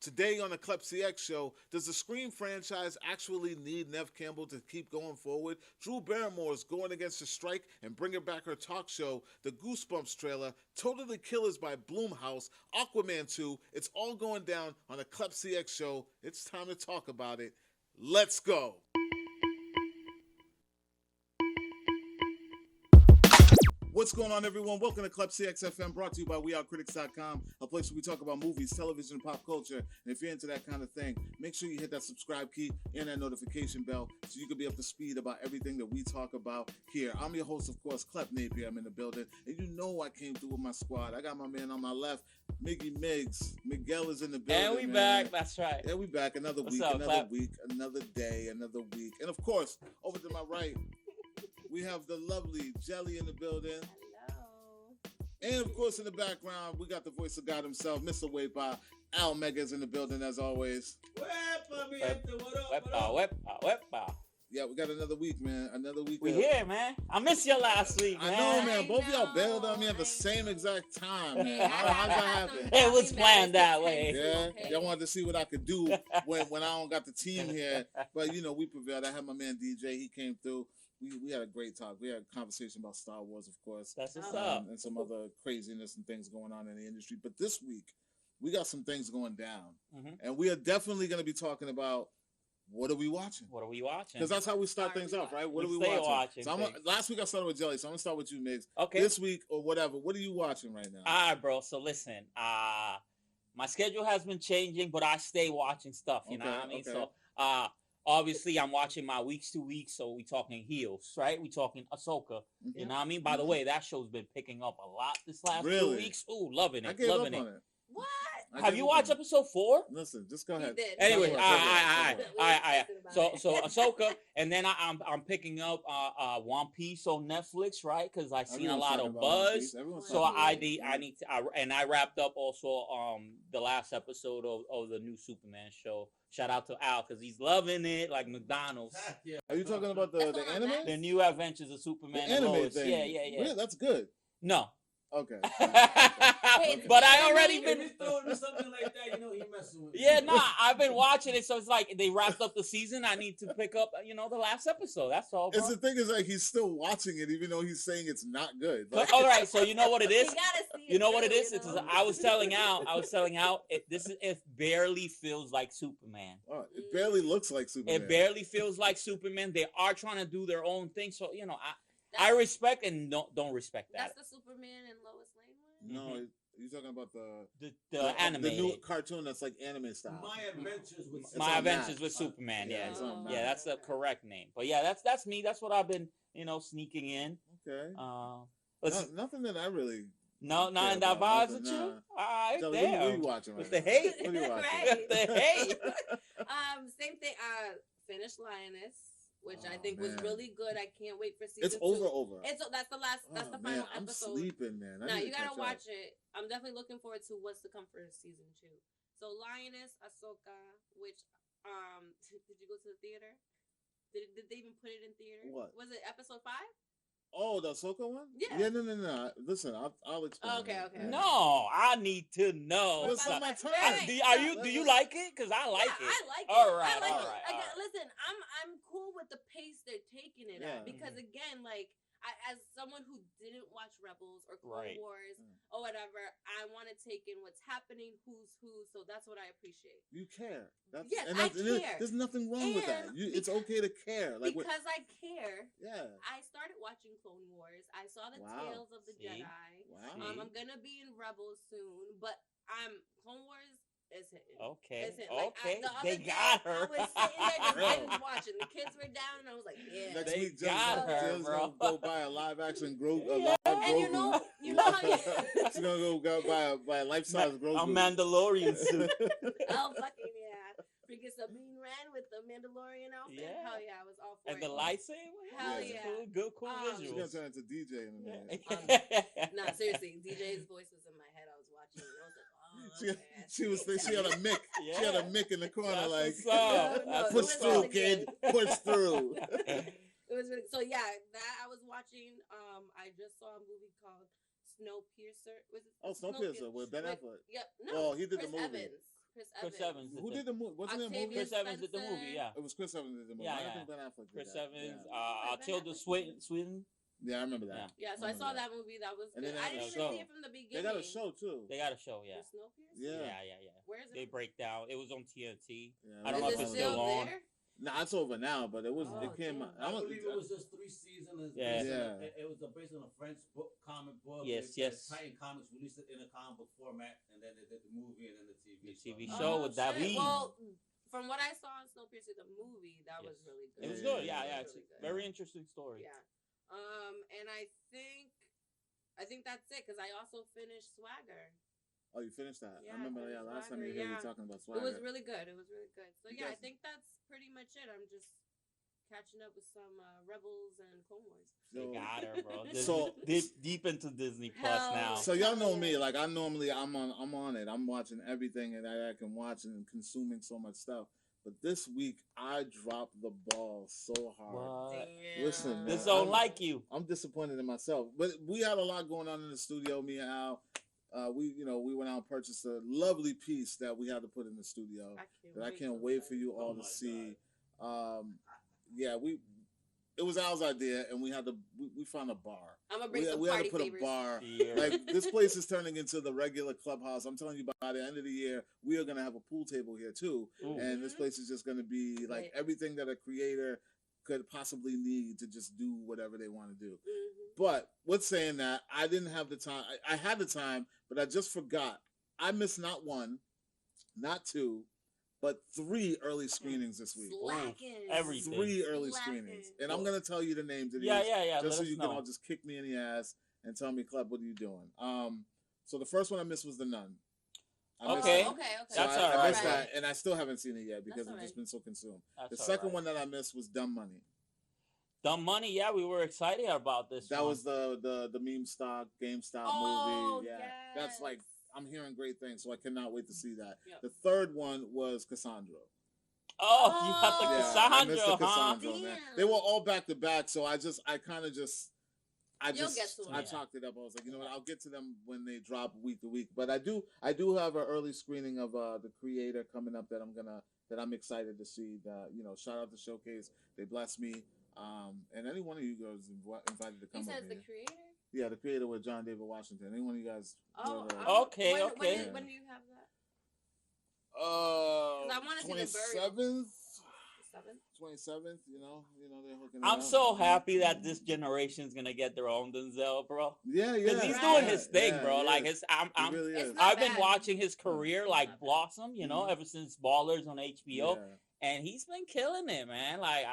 Today on the Klepcx show, does the Scream franchise actually need Neve Campbell to keep going forward? Drew Barrymore is going against the strike and bringing back her talk show. The Goosebumps trailer, Totally Killers by Blumhouse, Aquaman 2. It's all going down on the Klepcx show. It's time to talk about it. Let's go. What's going on, everyone? Welcome to Klepcx FM, brought to you by CritiX.com, a place where we talk about movies, television, and pop culture. And if you're into that kind of thing, make sure you hit that subscribe key and that notification bell so you can be up to speed about everything that we talk about here. I'm your host, of course, Neve here. I'm in the building. And you know I came through with my squad. I got my man on my left, Miggy Miggs. Miguel is in the building. And we man. back. That's right. Yeah, we back. Another week, another week, another day, another week. And of course, over to my right, we have the lovely Jelly in the building. And of course, in the background, we got the voice of God himself, Mr. Wepa. Al Mega's in the building as always. Wepa. Yeah, we got another week, man. Another week. We here, man. I missed you last week, man. I know, man. Both of y'all bailed on me at the same exact time, man. How's that happen? It was planned that way. Yeah, y'all wanted to see what I could do when I don't got the team here. But, you know, we prevailed. I had my man DJ. He came through. We had a great talk. We had a conversation about Star Wars, of course. That's what's up. And some other craziness and things going on in the industry. But this week, we got some things going down. Mm-hmm. And we are definitely going to be talking about what are we watching? What are we watching? Because that's how we start things off, right? What are we watching? So last week I started with Jelly, so I'm going to start with you, Migs. Okay. This week or whatever, what are you watching right now? All right, bro. So listen, my schedule has been changing, but I stay watching stuff, you know what I mean? Okay. So, obviously, I'm watching my weeks to weeks, so we talking Heels, right? We talking Ahsoka, mm-hmm. You know what I mean? By the way, that show's been picking up a lot this last 2 weeks. Ooh, loving it, loving it. What? Have you watched episode 4? Listen, just go ahead. Anyway, all right. So Ahsoka, and then I'm picking up One Piece on Netflix, right? Because I've seen a lot of buzz. So I need to, and I wrapped up also the last episode of the new Superman show. Shout out to Al because he's loving it like McDonald's. Are you talking about the anime? The new Adventures of Superman. The anime thing. Yeah. Really? That's good. No. Okay. But I already been throwing something like that, you know, he messing with. Yeah, nah, I've been watching it, so it's like they wrapped up the season. I need to pick up, you know, the last episode. That's all. Bro. It's the thing is like he's still watching it, even though he's saying it's not good. Like, all right, so you know what it is. You know what it is. I was telling out. It barely feels like Superman. Oh, it barely looks like Superman. It barely feels like Superman. They are trying to do their own thing, so you know, I respect and don't respect that. That's the Superman and Lois Lane one? No, you're talking about the anime. The new cartoon that's like anime style. My Adventures with Superman. Yeah, that's the correct name. But yeah, that's me. That's what I've been, you know, sneaking in. Okay. Nothing that I really. No, not in that vibes with you. All right, damn. What are you watching right now? The hate. What are you watching? Right. The hate. Same thing. Finished Lioness, which I think was really good. I can't wait for season 2. It's over. That's the last. That's the final episode. I'm sleeping, man. No, you gotta watch it. I'm definitely looking forward to what's to come for season 2. So Lioness, Ahsoka, which did you go to the theater? Did they even put it in theater? What was it? Episode 5? Oh, the Ahsoka one? Yeah. No. Listen, I'll explain. Okay. No, I need to know. It's on my turn. Do you like it? Because I like it. I like it. All right. Listen, I'm cool with the pace they're taking it at because again, like as someone who didn't watch Rebels or Clone Wars or whatever, I want to take in what's happening, who's who. So that's what I appreciate. You care. I care. There's nothing wrong with that. It's okay to care. Like because I care. Yeah. I started watching Clone Wars. I saw the Tales of the Jedi. Wow. I'm gonna be in Rebels soon, but Clone Wars is hitting. Okay. It's hitting. Like, they got her. I was sitting there just watching. The kids were down, and I was like, yeah. Next they week, got her, bro. Go buy a live action Grogu. And you know how she's gonna go buy a life size Grogu. A Mandalorian suit. Oh fucking yeah! Freaking Sabine ran with the Mandalorian outfit. Yeah. Hell yeah, I was all for it. And the lightsaber. Hell yeah. Cool She's visuals. gonna turn into DJ in a minute. No, seriously, DJ's voice was in my head. I was watching it. I was like, oh, okay. She had a mic. Yeah. She had a mic in the corner, that's like push through, kid. Push through. It was really, so yeah. That I was watching. I just saw a movie called Snowpiercer. Was it? Snowpiercer with Ben Affleck. Yep. No. Oh, he did Chris the movie. Evans. Chris Evans. Who did the movie? Wasn't it a movie? Chris Evans did the movie. Yeah. It was Chris Evans did the movie. Yeah, I don't think Ben Affleck did Chris that. Evans. Yeah. Tilda Swinton. Yeah, I remember that. Yeah, so I saw that movie. That was good. I didn't even see it from the beginning. They got a show too. They got a show, yeah. Yeah. Where is it? They break down. It was on TNT. Yeah, I don't know if it's still on. Nah, it's over now, but it was. It came out. I believe it was just 3 seasons. Yeah. It was based on a French comic book. Yes. Titan Comics released it in a comic book format, and then they did the movie and then the TV. The TV show with David. Well, from what I saw in Snowpiercer, the movie, that was really good. It was good. Yeah. It's a very interesting story. Yeah. And I think that's it because I also finished Swagger. Oh, you finished that? Yeah, I remember. Yeah, last time you heard me talking about Swagger. It was really good. So yeah, I think that's pretty much it. I'm just catching up with some Rebels and Clone Wars. You got her, bro. So deep into Disney Plus now. So y'all know me. Like I'm on it. I'm watching everything that I can watch and consuming so much stuff. But this week I dropped the ball so hard. What? Listen, this don't like you. I'm disappointed in myself. But we had a lot going on in the studio. Me and Al. We went out and purchased a lovely piece that we had to put in the studio that I can't wait for you all to see. It was Al's idea, and we found a bar. I'm gonna bring we had to put a bar. Like this place is turning into the regular clubhouse. I'm telling you, by the end of the year, we are gonna have a pool table here too, and this place is just gonna be like everything that a creator could possibly need to just do whatever they want to do. But with saying that, I didn't have the time. I had the time, but I just forgot. I missed not 1, not 2, but 3 early screenings this week. Everything. 3 early screenings. And I'm going to tell you the names of these. Yeah. Just so you can all just kick me in the ass and tell me, Klep, what are you doing? So the first one I missed was The Nun. Okay. That's all right. I missed that, and I still haven't seen it yet because I've just been so consumed. The second one that I missed was Dumb Money. Dumb Money, yeah, we were excited about this. That was the meme stock GameStop movie. Yeah, that's like I'm hearing great things, so I cannot wait to see that. Yep. The third one was Cassandra. Oh, you got the Cassandra, I missed the Cassandra, man. They were all back to back, so I chalked it up. I was like, you know what, I'll get to them when they drop week to week. But I do have an early screening of the Creator coming up that I'm excited to see. Shout out to Showcase. They blessed me. And any one of you guys invited to come. He says the Creator? Yeah, the Creator with John David Washington. Any one of you guys? Okay. When do you have that? I want to see the burial. 27th. You know they're hooking. I'm so happy that this generation is gonna get their own Denzel, bro. Yeah. Because he's doing his thing, bro. Like I've been watching his career blossom. Ever since Ballers on HBO, and he's been killing it, man. Like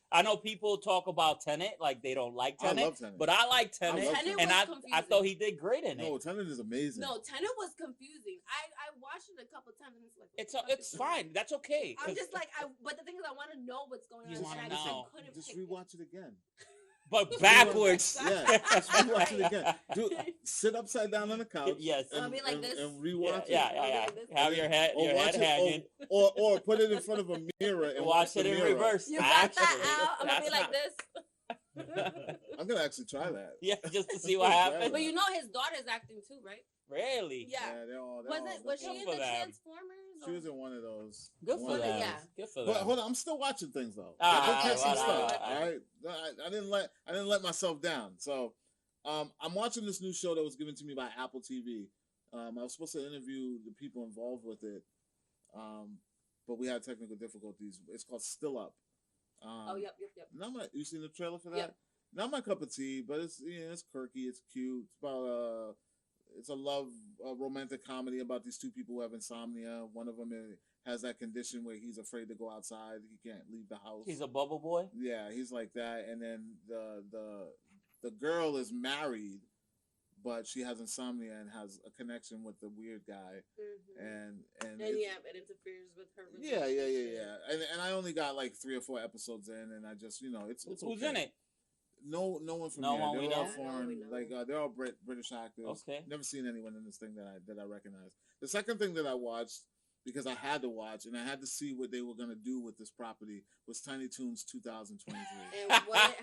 I know people talk about Tenet, like they don't like Tenet, I love Tenet. but I like Tenet, and I thought he did great in it. No, Tenet is amazing. No, Tenet was confusing. I watched it a couple times and it's like it's fine. That's okay. I'm just like but the thing is I want to know what's going on. You want to know? Just rewatch it again. But backwards. Yeah, just rewatch it again. Sit upside down on the couch. Yes. And be like this. And rewatch it. Yeah. Have your head hanging. Or put it in front of a mirror and watch it in reverse. You got that out? I'm gonna be like this. I'm gonna actually try that. Yeah, just to see what happens. But his daughter's acting too, right? Really? Yeah. They're all was she in the Transformers? She was in one of those. Good for them. Yeah. Good for them. But hold on, I'm still watching things though. All right. I didn't let myself down. So, I'm watching this new show that was given to me by Apple TV. I was supposed to interview the people involved with it, but we had technical difficulties. It's called Still Up. Yep. You seen the trailer for that? Yep. Not my cup of tea, but it's quirky, it's cute. It's about it's a love romantic comedy about these two people who have insomnia. One of them has that condition where he's afraid to go outside. He can't leave the house. He's a bubble boy? Yeah, he's like that. And then the girl is married, but she has insomnia and has a connection with the weird guy. Mm-hmm. And it interferes with her relationship. Yeah. And I only got like 3 or 4 episodes in, and I just it's who's okay. in it? No one from here. They're all foreign. They're all British actors. Okay. Never seen anyone in this thing that I recognize. The second thing that I watched, because I had to watch and I had to see what they were gonna do with this property, was Tiny Toons 2023. And how was it?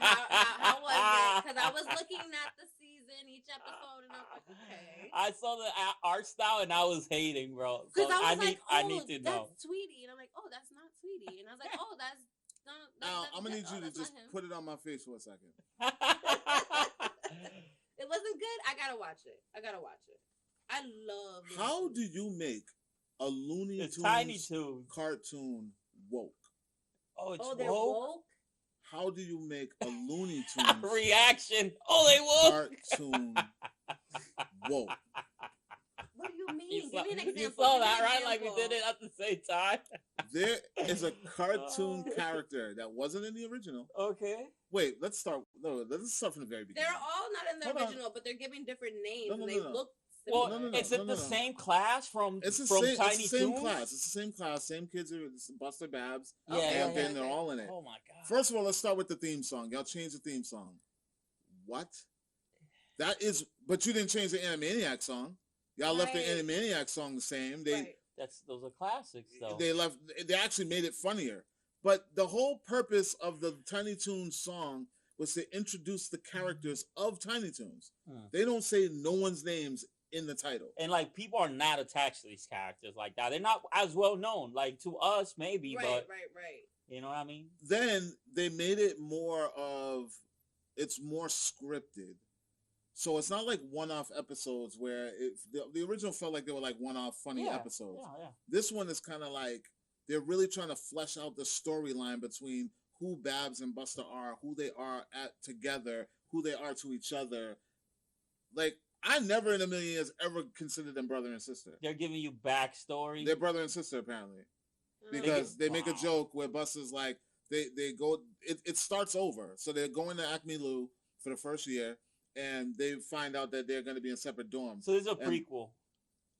Because I was looking at the season season, each episode, and I'm like, okay. I saw the art style and I was hating, bro. Because So I was like, oh, I need to know. that's Tweety. And I'm like, oh, that's not Tweety. And I was like, oh, that's not. Now, I'm going to need you to just put it on my face for a second. It wasn't good. I got to watch it. I love it. How do you make a Looney Tunes Tiny Toons cartoon woke? Oh, it's they're woke? How do you make a Looney Tunes reaction? Oh, they woke. Cartoon woke. What do you mean? Give me an example. You saw that, right? Like we did it at the same time. There is a cartoon character that wasn't in the original. Okay. Wait, let's start from the very beginning. They're all not in the original, but they're giving different names, and they look well, similar. is it the same class from Tiny Toons? It's the same class. It's the same class. Same kids are Buster Babs. They're all in it. Oh my god. First of all, let's start with the theme song. Y'all changed the theme song. What? That is, but you didn't change the Animaniac song. Y'all left the Animaniac song the same. Those are classics though. They actually made it funnier. But the whole purpose of the Tiny Toons song was to introduce the characters of Tiny Toons. They don't say no one's names in the title. And like people are not attached to these characters like that. They're not as well known. Like to us maybe, but right. You know what I mean? Then they made it more scripted. So it's not like one-off episodes where the original felt like they were like one-off funny episodes. Yeah. This one is kind of like they're really trying to flesh out the storyline between who Babs and Buster are, who they are together, who they are to each other. Like, I never in a million years ever considered them brother and sister. They're giving you backstory. They're brother and sister apparently, because they make a joke where Buster's like they go. It starts over, so they're going to Acme Lou for the first year, and they find out that they're going to be in separate dorms. So this is a prequel.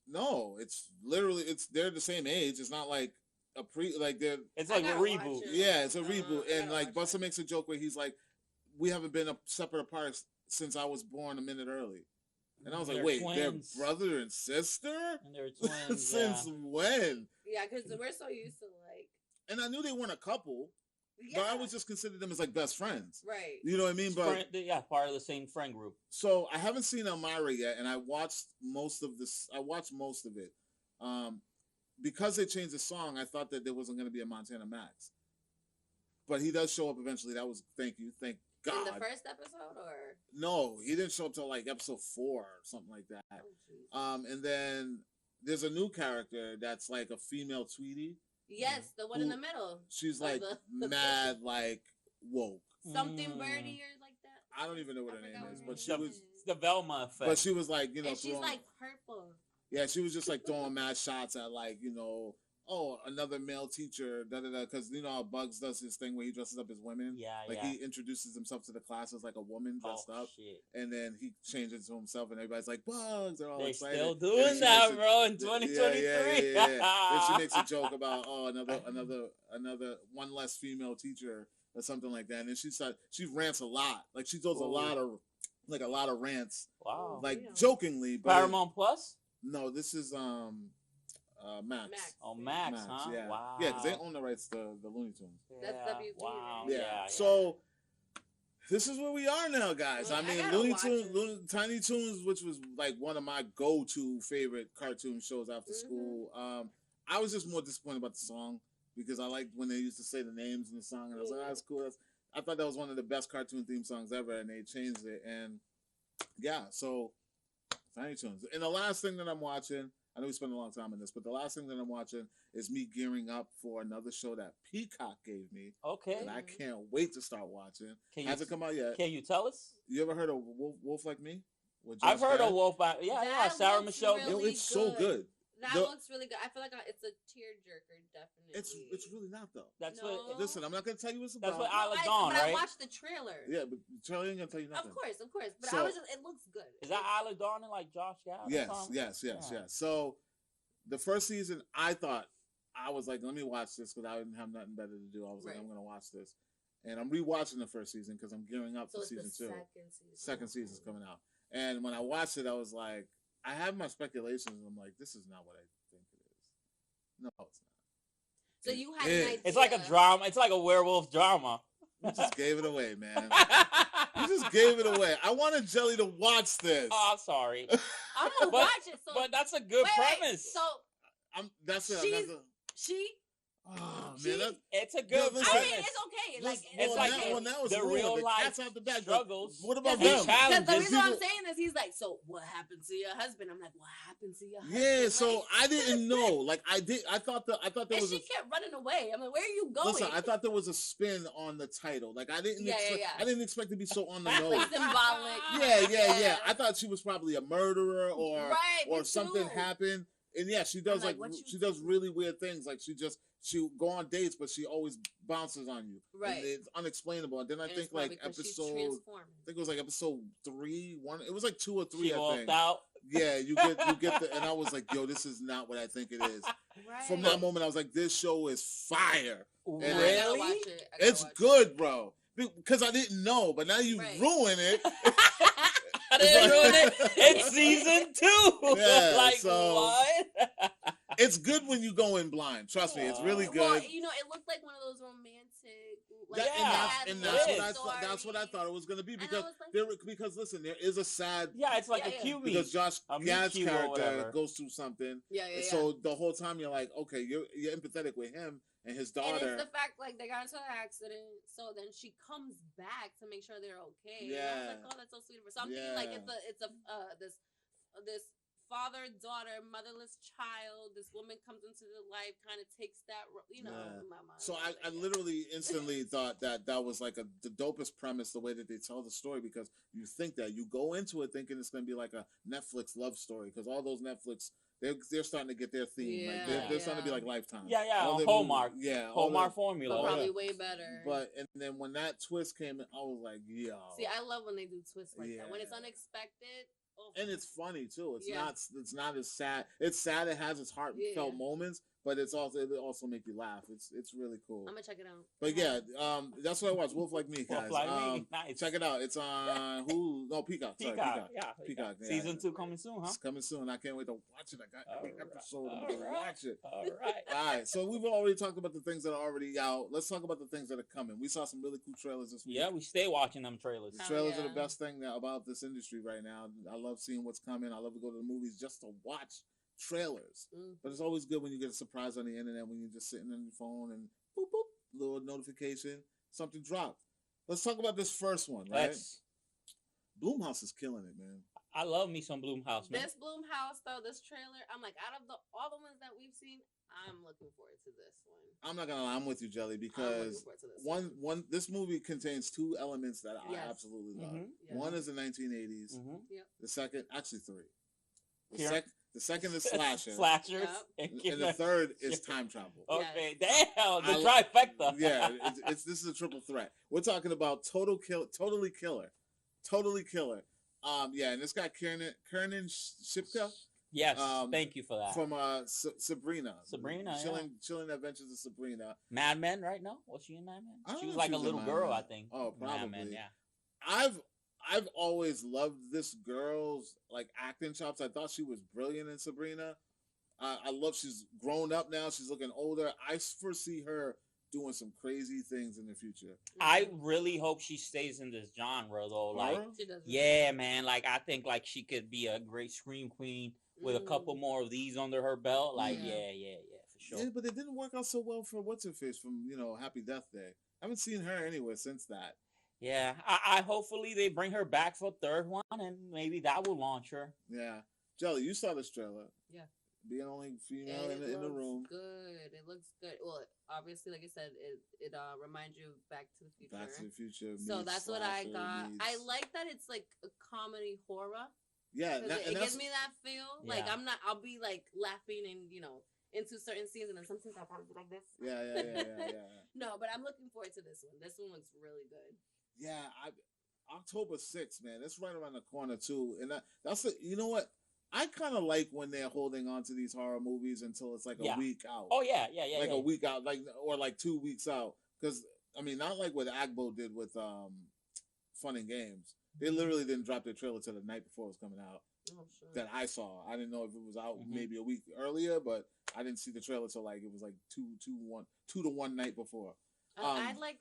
No, it's literally they're the same age. It's not like a it's like a reboot. Yeah, it's a reboot, and like Buster makes a joke where he's like, "We haven't been separate apart since I was born a minute early." And I was like, wait, they're brother and sister? And they're twins. Since when? Yeah, because we're so used to like... And I knew they weren't a couple, but I would just consider them as like best friends. Right. You know what I mean? But part of the same friend group. So I haven't seen Elmira yet, and I watched most of it. Because they changed the song, I thought that there wasn't going to be a Montana Max. But he does show up eventually. That was, thank God. In the first episode, or? No, he didn't show up till like episode 4 or something like that. Oh, and then there's a new character that's like a female Tweety. Yes, the one in the middle. She's like mad, like woke. Something birdie or like that. I don't even know what her name is, but she was it's the Velma effect. But she was like, you know, and she's like purple. Yeah, she was just like throwing mad shots at like, you know, oh, another male teacher, because you know how Bugs does his thing where he dresses up as women. He introduces himself to the class as like a woman dressed up, and then he changes to himself, and everybody's like, Bugs, they're all excited. Still doing that, bro, in 2023. Yeah. And she makes a joke about another one less female teacher or something like that, and then she rants a lot, like she does a lot of rants. Wow, like jokingly. But Paramount Plus. No, this is Max. Oh, Max, huh? Yeah. Wow. Yeah, because they own the rights to the Looney Tunes. That's WB. Wow. Yeah. So this is where we are now, guys. I mean, Tiny Toons, which was like one of my go-to favorite cartoon shows after school. I was just more disappointed about the song because I liked when they used to say the names in the song, and I was like, that's cool. I thought that was one of the best cartoon theme songs ever, and they changed it. And yeah, so Tiny Toons. And the last thing that I'm watching, I know we spent a long time on this, but the last thing that I'm watching is me gearing up for another show that Peacock gave me. Okay. And I can't wait to start watching. Hasn't come out yet. Can you tell us? You ever heard of Wolf Like Me? I've heard of Wolf. Sarah Michelle. Really it's so good. That looks really good. I feel like it's a tearjerker, definitely. It's really not though. Listen, I'm not gonna tell you what's about. That's what Isla Dawn, right? I watched the trailer. Yeah, but the trailer ain't gonna tell you nothing. Of course. But it looks good. Is that Isla Dawn and like Josh Gad? Yes. So the first season, I was like, let me watch this because I didn't have nothing better to do. I was like, I'm gonna watch this, and I'm rewatching the first season because I'm gearing up for season 2. Second season's coming out, and when I watched it, I was like, I have my speculations, and I'm like, this is not what I think it is. No, it's not. So you had an idea. It's like a drama. It's like a werewolf drama. You just gave it away, man. You just gave it away. I wanted Jelly to watch this. Oh, I'm sorry. I'm gonna watch it. So, but that's a good premise. So she. Oh man, it's a good premise. I mean, it's okay. Like it's like the real life cat's out the bag struggles. What about them? Because the reason I'm saying this, he's like, so what happened to your husband? I'm like, what happened to your husband? Yeah, so I didn't know. Like I thought there was. She kept running away. I'm like, where are you going? Listen, I thought there was a spin on the title. Like I didn't. I didn't expect to be so on the nose. Like symbolic. Yeah. I thought she was probably a murderer or something happened. And yeah, she does she does really weird things. Like she go on dates, but she always bounces on you. Right. And it's unexplainable. And then I think like episode, it was like episode 3, 1. It was like 2 or 3. She I think. Out. Yeah, you get the, and I was like, yo, this is not what I think it is. Right. From that moment, I was like, this show is fire. And really? It's good, bro. Because I didn't know, but now you ruin it. I didn't ruin it. It's season 2. Yeah, like so, what? It's good when you go in blind. Trust me, it's really good. Well, you know, it looked like one of those romantic. That's what I thought it was going to be because listen, there is a sad. Yeah, it's like a cue because Josh Gad's character goes through something. Yeah. So the whole time you're like, okay, you're empathetic with him and his daughter. And it's the fact like they got into an accident, so then she comes back to make sure they're okay. Yeah. And I was like, oh, that's so sweet of her. So I'm thinking like it's this father-daughter, motherless child. This woman comes into the life, kind of takes that, in my mind. So I literally instantly thought that was like the dopest premise, the way that they tell the story, because you think that you go into it thinking it's going to be like a Netflix love story, because all those Netflix, they're starting to get their theme. Like they're starting to be like Lifetime. Yeah, Hallmark. Hallmark formula. Probably way better. But and then when that twist came in, I was like, yo. See, I love when they do twists like that. When it's unexpected. Oh. And it's funny too. It's not as sad. It's sad. It has its heartfelt moments, but it also make you laugh. It's really cool. I'm gonna check it out. But yeah, that's what I watched. Wolf Like Me, guys. Wolf Like Me. Nice. Check it out. It's on Hulu. No, Peacock. Sorry, Peacock. Peacock. Yeah. Season 2 coming soon, huh? It's coming soon. I can't wait to watch it. I got every episode. I'm gonna watch it. All right. All right. So we've already talked about the things that are already out. Let's talk about the things that are coming. We saw some really cool trailers this week. Yeah, we stay watching them trailers. The trailers are the best thing about this industry right now. I love seeing what's coming. I love to go to the movies just to watch trailers. But it's always good when you get a surprise on the internet when you're just sitting on your phone and boop boop, little notification, something dropped. Let's talk about this first one, right? Blumhouse is killing it, man. I love me some Blumhouse, man. This Blumhouse though, this trailer, I'm like, out of all the ones that we've seen, I'm looking forward to this one. I'm not gonna lie, I'm with you, Jelly, because this movie contains 2 elements that I absolutely love. One is the 1980s. The second, actually 3. The second is slashers. And the third is time travel. Okay, damn, the trifecta. Yeah, this is a triple threat. We're talking about totally killer. Yeah, and it's got Kiernan Shipka. Yes, thank you for that. From Sabrina. Chilling Adventures of Sabrina. Mad Men, right now? Was she in Mad Men? She was like a little girl, I think. Oh, probably. Mad Men, yeah. I've always loved this girl's like acting chops. I thought she was brilliant in Sabrina. I love she's grown up now. She's looking older. I foresee her doing some crazy things in the future. I really hope she stays in this genre though. Like, yeah, man. Like, I think like she could be a great scream queen with a couple more of these under her belt. Like, yeah, for sure. Yeah, but it didn't work out so well for What's-Her-Face from Happy Death Day. I haven't seen her anywhere since that. Yeah, I hopefully they bring her back for a third one, and maybe that will launch her. Yeah, Jelly, you saw this trailer. Yeah, being only female in the room. Good. It looks good. Well, obviously, like I said, it reminds you of Back to the Future. Back to the Future. So that's what I got. I like that it's like a comedy horror. Yeah, it gives me that feel. Yeah. Like I'll be like laughing and into certain scenes, and then some scenes I'll probably be like this. Yeah. No, but I'm looking forward to this one. This one looks really good. Yeah, October 6th, man. That's right around the corner too, and that's you know what? I kind of like when they're holding on to these horror movies until it's like a week out. Oh yeah. Like a week out, or like 2 weeks out. Because I mean, not like what Agbo did with Fun and Games. They literally didn't drop their trailer till the night before it was coming out. Oh, sure. That I saw. I didn't know if it was out maybe a week earlier, but I didn't see the trailer till like it was like 2 to 1 night before. I don't like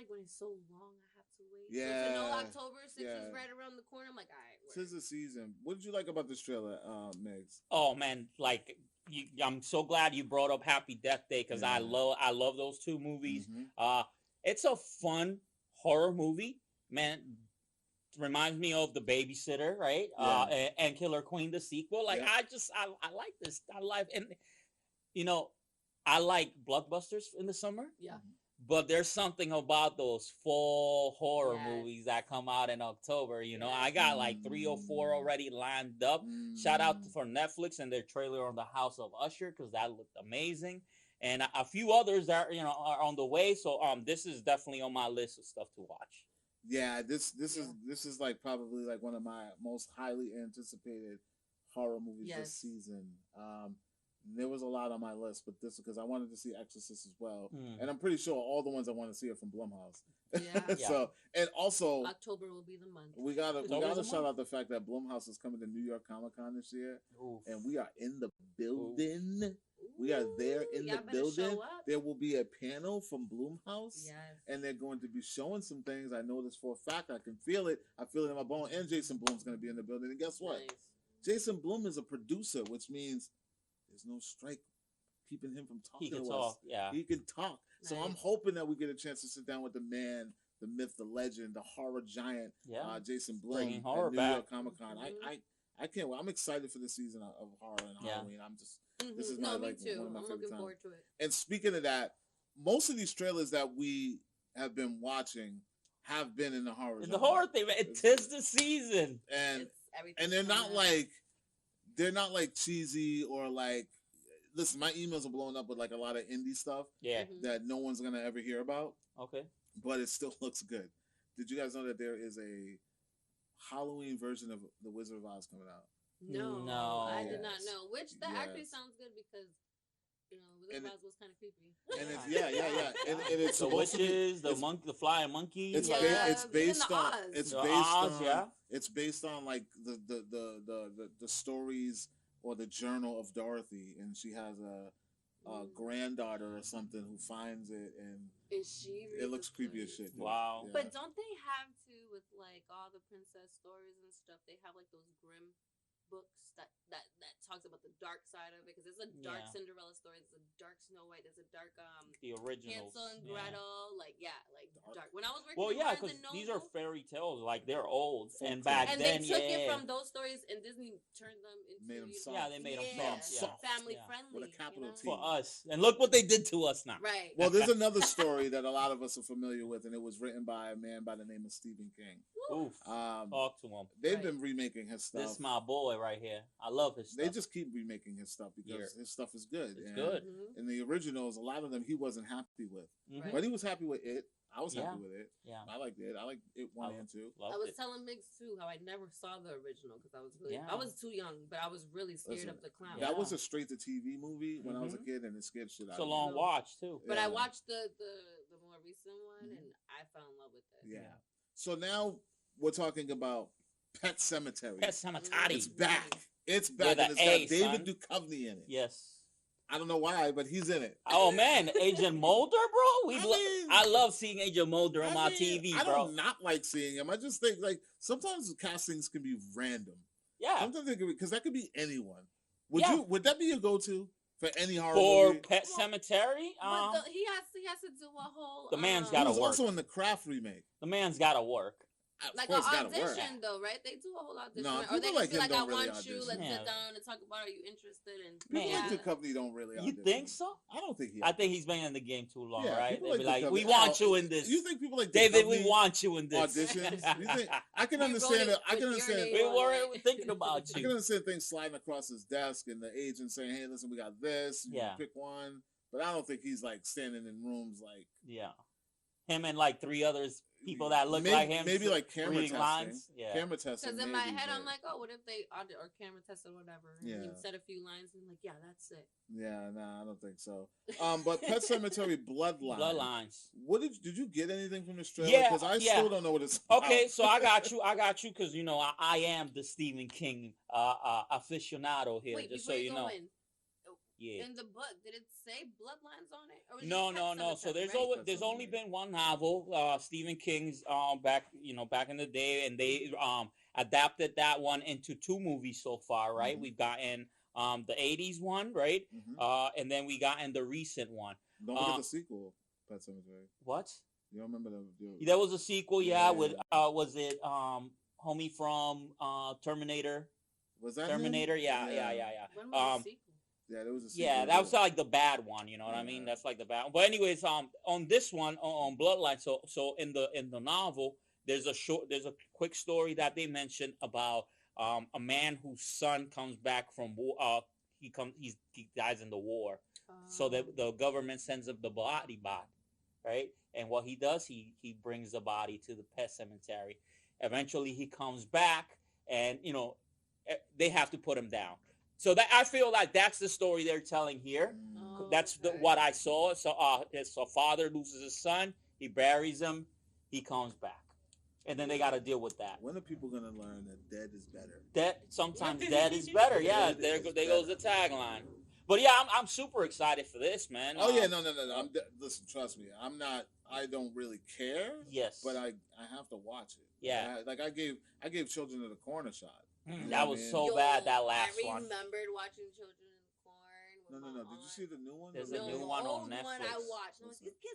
when it's so long. I have to wait. Yeah. So to know October 6th is right around the corner, I'm like, all right. 'Tis the season. What did you like about this trailer, Megs? Oh man, like I'm so glad you brought up Happy Death Day because I love those two movies. Mm-hmm. It's a fun horror movie, man. Reminds me of The Babysitter, right? Yeah. And Killer Queen, the sequel. Like I like this. I like, and I like blockbusters in the summer. Yeah. But there's something about those fall horror movies that come out in October. I got like 3 or 4 already lined up. Shout out for Netflix and their trailer on the House of Usher because that looked amazing, and a few others that are on the way. So this is definitely on my list of stuff to watch. Yeah, this is like probably like one of my most highly anticipated horror movies this season. There was a lot on my list, but this because I wanted to see Exorcist as well, and I'm pretty sure all the ones I want to see are from Blumhouse. Yeah. So and also October will be the month. We gotta shout out the fact that Blumhouse is coming to New York Comic Con this year, and we are in the building. Oof. We are there in the building. There will be a panel from Blumhouse, and they're going to be showing some things. I know this for a fact. I can feel it. I feel it in my bone. And Jason Blum's going to be in the building. And guess what? Nice. Jason Blum is a producer, which means there's no strike keeping him from talking to us. Yeah. He can talk. Nice. So I'm hoping that we get a chance to sit down with the man, the myth, the legend, the horror giant, Jason Blum at New York Comic Con. I can't wait. I'm excited for the season of horror and Halloween. I'm just this is my me too. One of my favorite looking times. Forward to it. And speaking of that, most of these trailers that we have been watching have been in the horror. The horror thing, it is the season, and they're not like cheesy or like. Listen, my emails are blowing up with like a lot of indie stuff. Yeah, that no one's gonna ever hear about. Okay, but it still looks good. Did you guys know that there is a Halloween version of The Wizard of Oz coming out? No, I did not know. Which that actually sounds good because Wizard of Oz was kind of creepy. And it's and it's the witches, the monkey, the flying monkey. It's based on like the stories or the journal of Dorothy, and she has a granddaughter or something who finds it, and it looks creepy as shit. Dude. Wow! Yeah. But don't they have to with like all the princess stories and stuff? They have like those grim books that talks about the dark side of it because there's a dark Cinderella story, there's a dark Snow White, there's a dark the originals Hansel and Gretel, like dark. When I was working, because these are fairy tales, like they're old, and back and then they took it from those stories, and Disney turned them into they made them soft, family friendly, with a capital T for us, and look what they did to us now. Right. Well, there's another story that a lot of us are familiar with, and it was written by a man by the name of Stephen King. Oof. Talk to him. They've been remaking his stuff. This is my boy right here. I love his stuff. They just keep remaking his stuff because his stuff is good. It's good. And the originals, a lot of them he wasn't happy with. Mm-hmm. But he was happy with it. I was happy with it. Yeah. I liked it. I liked it 1 and 2. I was telling Migs too how I never saw the original because I was too young, but I was really scared of the clown. That was a straight to TV movie when I was a kid, and it scared shit out of me. It's a long watch too. But I watched the more recent one, and I fell in love with it. Yeah. So now we're talking about Pet Sematary. Pet Sematary. It's back. It's back. And it's got David Duchovny in it. Yes. I don't know why, but he's in it. Oh man, Agent Mulder, bro. I love seeing Agent Mulder on my TV, bro. I don't not like seeing him. I just think like sometimes castings can be random. Yeah. Sometimes they could be because that could be anyone. Would that be your go-to for any horror movie? Pet Sematary? But he has to do a whole. The man's got to work. He was also in the Craft remake. The man's got to work. Like an audition, though, right? They do a whole audition. No, or they just be like, I really want you, let's sit down and talk about, are you interested? And people like Duchovny don't really audition. You think so? I don't think he I think he's been in the game too long, right? They like be like, Duchovny. we want you in this. You think people like David, Duchovny we want you in this. Auditions? You think, I can understand it. I can understand. We're thinking about you. I can understand things sliding across his desk and the agent saying, hey, listen, we got this. You pick one. But I don't think he's like standing in rooms like. Yeah. Him and like 3 others people that look like him. Maybe like camera testing. Lines. Yeah. Camera testing. Because in my head, I'm like, oh, what if they or camera test or whatever? And he said a few lines and I'm like, yeah, that's it. Yeah, nah, I don't think so. But Pet Sematary Bloodlines. Bloodlines. What did you get anything from this trailer? Yeah, because I still don't know what it's about. Okay, so I got you because I am the Stephen King aficionado here. Wait, just so you know. Yeah. In the book, did it say bloodlines on it? Or was it No. Pet So Sematary, right? there's only been one novel, Stephen King's back in the day, and they adapted that one into 2 movies so far, right? Mm-hmm. We've gotten the 80s one, right? Mm-hmm. And then we gotten the recent one. Don't forget the sequel, Pet Sematary. What? You don't remember There was a sequel, with was it homie from Terminator? Was that Terminator? him? Yeah. When was the sequel? Yeah, there was a sequel. Yeah, that was like the bad one, you know what I mean? That's like the bad one. But anyways, on this one, on Bloodline, so in the novel, there's a quick story that they mentioned about a man whose son comes back from war. He dies in the war, so that the government sends him the body back, right? And what he does, he brings the body to the pet cemetery. Eventually, he comes back, and they have to put him down. So that I feel like that's the story they're telling here. That's what I saw. So a father loses his son, he buries him, he comes back, and then they got to deal with that. When are people gonna learn that dead is better? Sometimes dead is better. Yeah, there goes the tagline. But yeah, I'm super excited for this, man. Oh yeah, no. Listen, trust me, I'm not. I don't really care. Yes, but I have to watch it. Yeah, like I gave Children of the Corn a shot. That was so bad, that last one. I remembered watching Children of the Corn. No. Did you see the new one? There's a new one on Netflix. One I watched.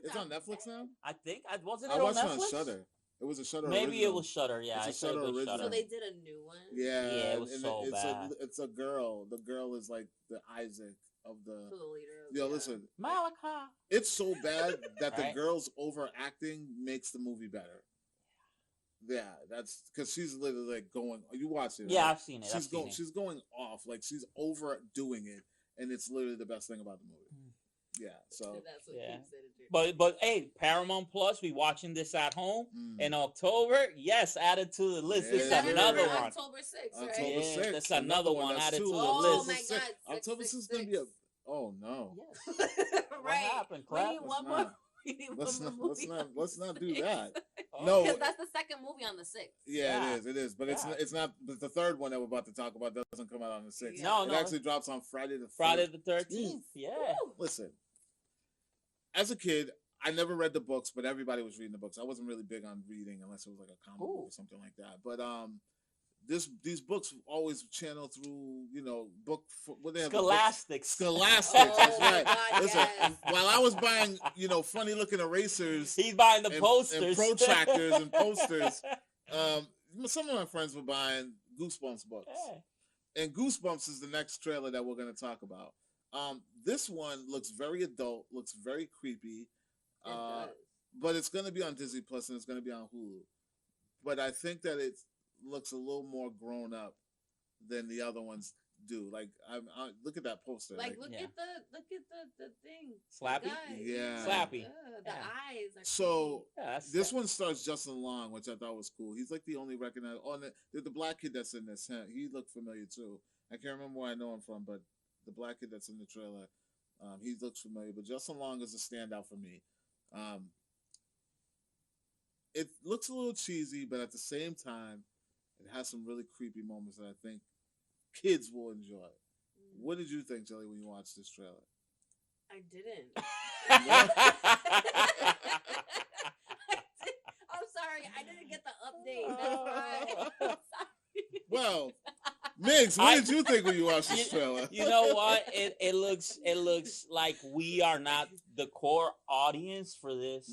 It's on Netflix now? I think. Wasn't it on on Netflix? Shudder. It was a Shudder Maybe original. It was Shudder, yeah. It's a Shudder original. So they did a new one? Yeah. It was so bad. It's a girl. The girl is like the Isaac of the... So the leader of... Yo, listen. Malachi. It's so bad that the girl's overacting makes the movie better. Yeah, that's because she's literally like going. You watch it? Yeah, right? I've seen it. She's going off, like she's overdoing it, and it's literally the best thing about the movie. Yeah, so that's what Keith said. But hey, Paramount Plus, we watching this at home in October. Yes, added to the list. It's another one. October 6th, right? October 6th. That's another one added to the list. Oh my God! October 6th is gonna be a. Oh no! Yes. What happened? We need one more. Let's not do that. No, because that's the second movie on the 6th. Yeah, it is. But it's not. But the third one that we're about to talk about doesn't come out on the 6th. No, it actually drops on Friday the 13th. Yeah. Listen, as a kid, I never read the books, but everybody was reading the books. I wasn't really big on reading unless it was like a comic book or something like that. But these books always channel through, book what they have. Scholastics. That's right. God, listen, yes. while I was buying, funny looking erasers, he's buying the posters and protractors and posters. Some of my friends were buying Goosebumps books, and Goosebumps is the next trailer that we're going to talk about. This one looks very adult, looks very creepy, but it's going to be on Disney Plus and it's going to be on Hulu. But I think that it looks a little more grown up than the other ones do. Like, I look at that poster. Look at the thing. Slappy. Yeah. Slappy. The eyes. Are so this one stars Justin Long, which I thought was cool. He's like the only recognized. Oh, the black kid that's in this. He looked familiar too. I can't remember where I know him from, but the black kid that's in the trailer, he looks familiar. But Justin Long is a standout for me. It looks a little cheesy, but at the same time, it has some really creepy moments that I think kids will enjoy. What did you think, Jelly, when you watched this trailer? I didn't. I'm sorry. I didn't get the update. That's why. Well, Migs, what did you think when you watched this trailer? You know what? It looks like we are not the core audience for this.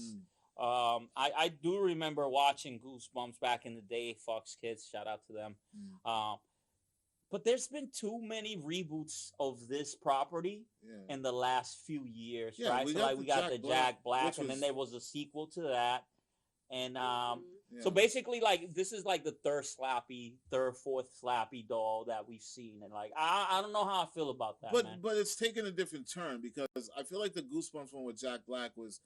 I do remember watching Goosebumps back in the day. Fox Kids, shout out to them. But there's been too many reboots of this property in the last few years, right? We got the Jack Black, and then there was a sequel to that. And so basically, like, this is like the fourth Slappy doll that we've seen, and like I don't know how I feel about that. But it's taken a different turn because I feel like the Goosebumps one with Jack Black was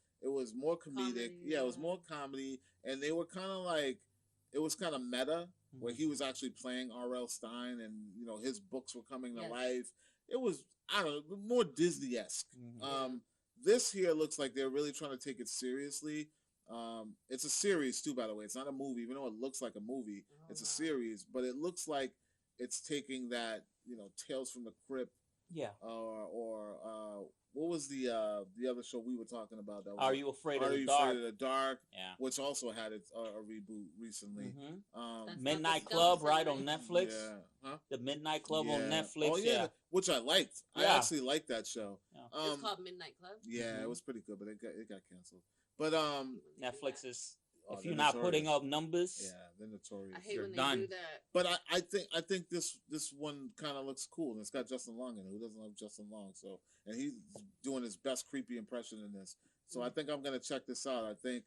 more comedic. Comedy, it was more comedy, and they were kind of like it was kind of meta, where he was actually playing R.L. Stine, and his books were coming to life. It was more Disney-esque. This here looks like they're really trying to take it seriously. It's a series too, by the way. It's not a movie, even though it looks like a movie. It's a series, but it looks like it's taking that Tales from the Crypt Yeah. Or what was the other show we were talking about? That was Are You Afraid of the You Dark? Afraid of the Dark? Yeah. Which also had a reboot recently. Midnight Club, right, on Netflix. Yeah. Huh? The Midnight Club on Netflix. Oh yeah. Which I liked. Yeah. I actually liked that show. Yeah. It's called Midnight Club. Yeah, it was pretty good, but it got canceled. But Netflix is. If you're not putting up numbers, they're notorious. I hate when they done. do that. But I think this one kind of looks cool, and it's got Justin Long in it. Who doesn't love Justin Long? So, and he's doing his best creepy impression in this. So I think I'm gonna check this out. I think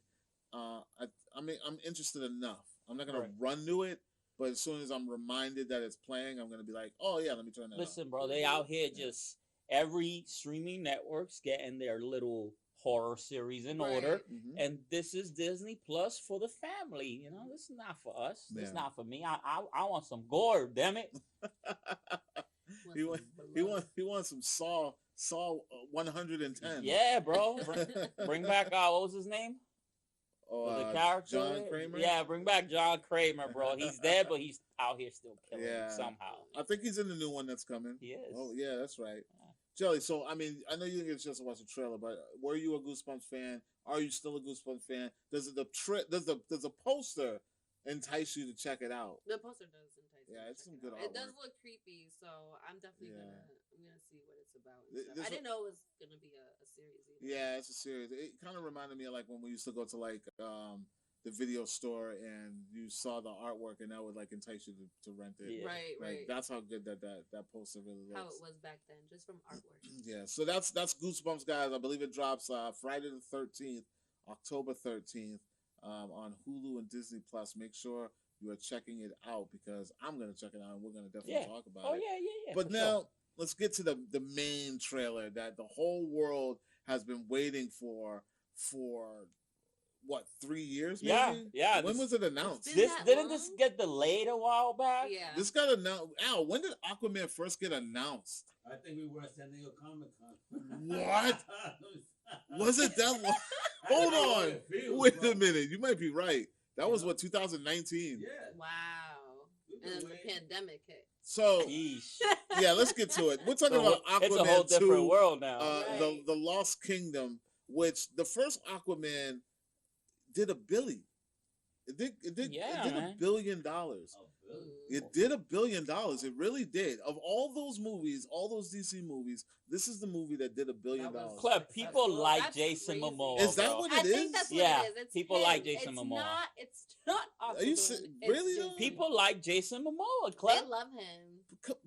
I'm interested enough. I'm not gonna run to it, but as soon as I'm reminded that it's playing, I'm gonna be like, oh yeah, let me turn that. Listen, bro, they out here just every streaming network's getting their little horror series in order, and this is Disney Plus for the family. You know, this is not for us. This is not for me. I want some gore. Damn it. he wants some Saw 110. Yeah, bro. Bring back what was his name? The character, John Kramer. Yeah, bring back John Kramer, bro. He's dead, but he's out here still killing somehow. I think he's in the new one that's coming. He is. Oh yeah, that's right. Jelly, so I mean, I know you didn't get a chance to watch the trailer, but were you a Goosebumps fan? Are you still a Goosebumps fan? Does the poster entice you to check it out? The poster does entice me. Yeah, it's some good It artwork. does look creepy, so I'm definitely gonna see what it's about. I didn't know it was gonna be a series either. Yeah, it's a series. It kind of reminded me of like when we used to go to like the video store and you saw the artwork and that would like entice you to rent it. Yeah. Right. That's how good that poster really looks. How it was back then, just from artwork. Yeah, so that's Goosebumps, guys. I believe it drops Friday the 13th, October 13th, on Hulu and Disney Plus. Make sure you are checking it out because I'm gonna check it out and we're gonna definitely talk about it. Yeah. But now let's get to the main trailer that the whole world has been waiting for what, 3 years? Maybe? Yeah. When was it announced? Didn't this get delayed a while back? Yeah. This got announced. Al, when did Aquaman first get announced? I think we were at San Diego Comic-Con. What? Was it that long? Hold on. Wait a minute. You might be right. That was what, 2019? Yeah. Wow. And then the pandemic hit. So, yeah, let's get to it. We're talking about Aquaman 2. It's a whole different world now. The Lost Kingdom, which the first Aquaman did $1 billion. It did $1 billion. It did $1 billion. It really did. Of all those movies, all those DC movies, this is the movie that did $1 billion. Clep, people like Jason Momoa. Is that what it is? I think that's what it is. It's people like Jason Momoa. It's not Aquaman. Are you really? People like Jason Momoa. Clep. They love him.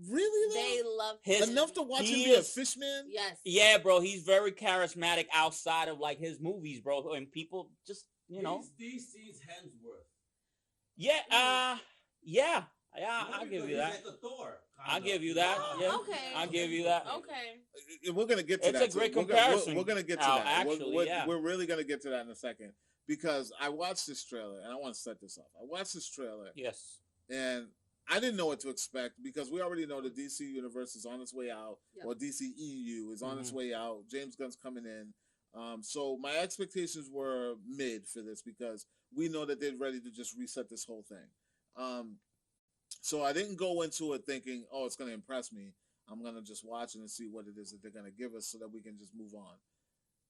Really? Though? They love him. Enough to watch him be a fish man? Yes. Yeah, bro. He's very charismatic outside of like his movies, bro. And people just, you know. He's DC's Hemsworth. Yeah. I'll give you that. Like a Thor. I'll give you that. Yeah. Okay. I'll give you that. Okay. We're gonna get to that. It's a great comparison. We're gonna get to that. Actually, we're really gonna get to that in a second because I watched this trailer and I want to set this up. I watched this trailer. Yes. And I didn't know what to expect because we already know the DC universe is on its way out, or DC EU is on its way out. James Gunn's coming in. So my expectations were mid for this because we know that they're ready to just reset this whole thing. So I didn't go into it thinking, oh, it's going to impress me. I'm going to just watch it and see what it is that they're going to give us so that we can just move on.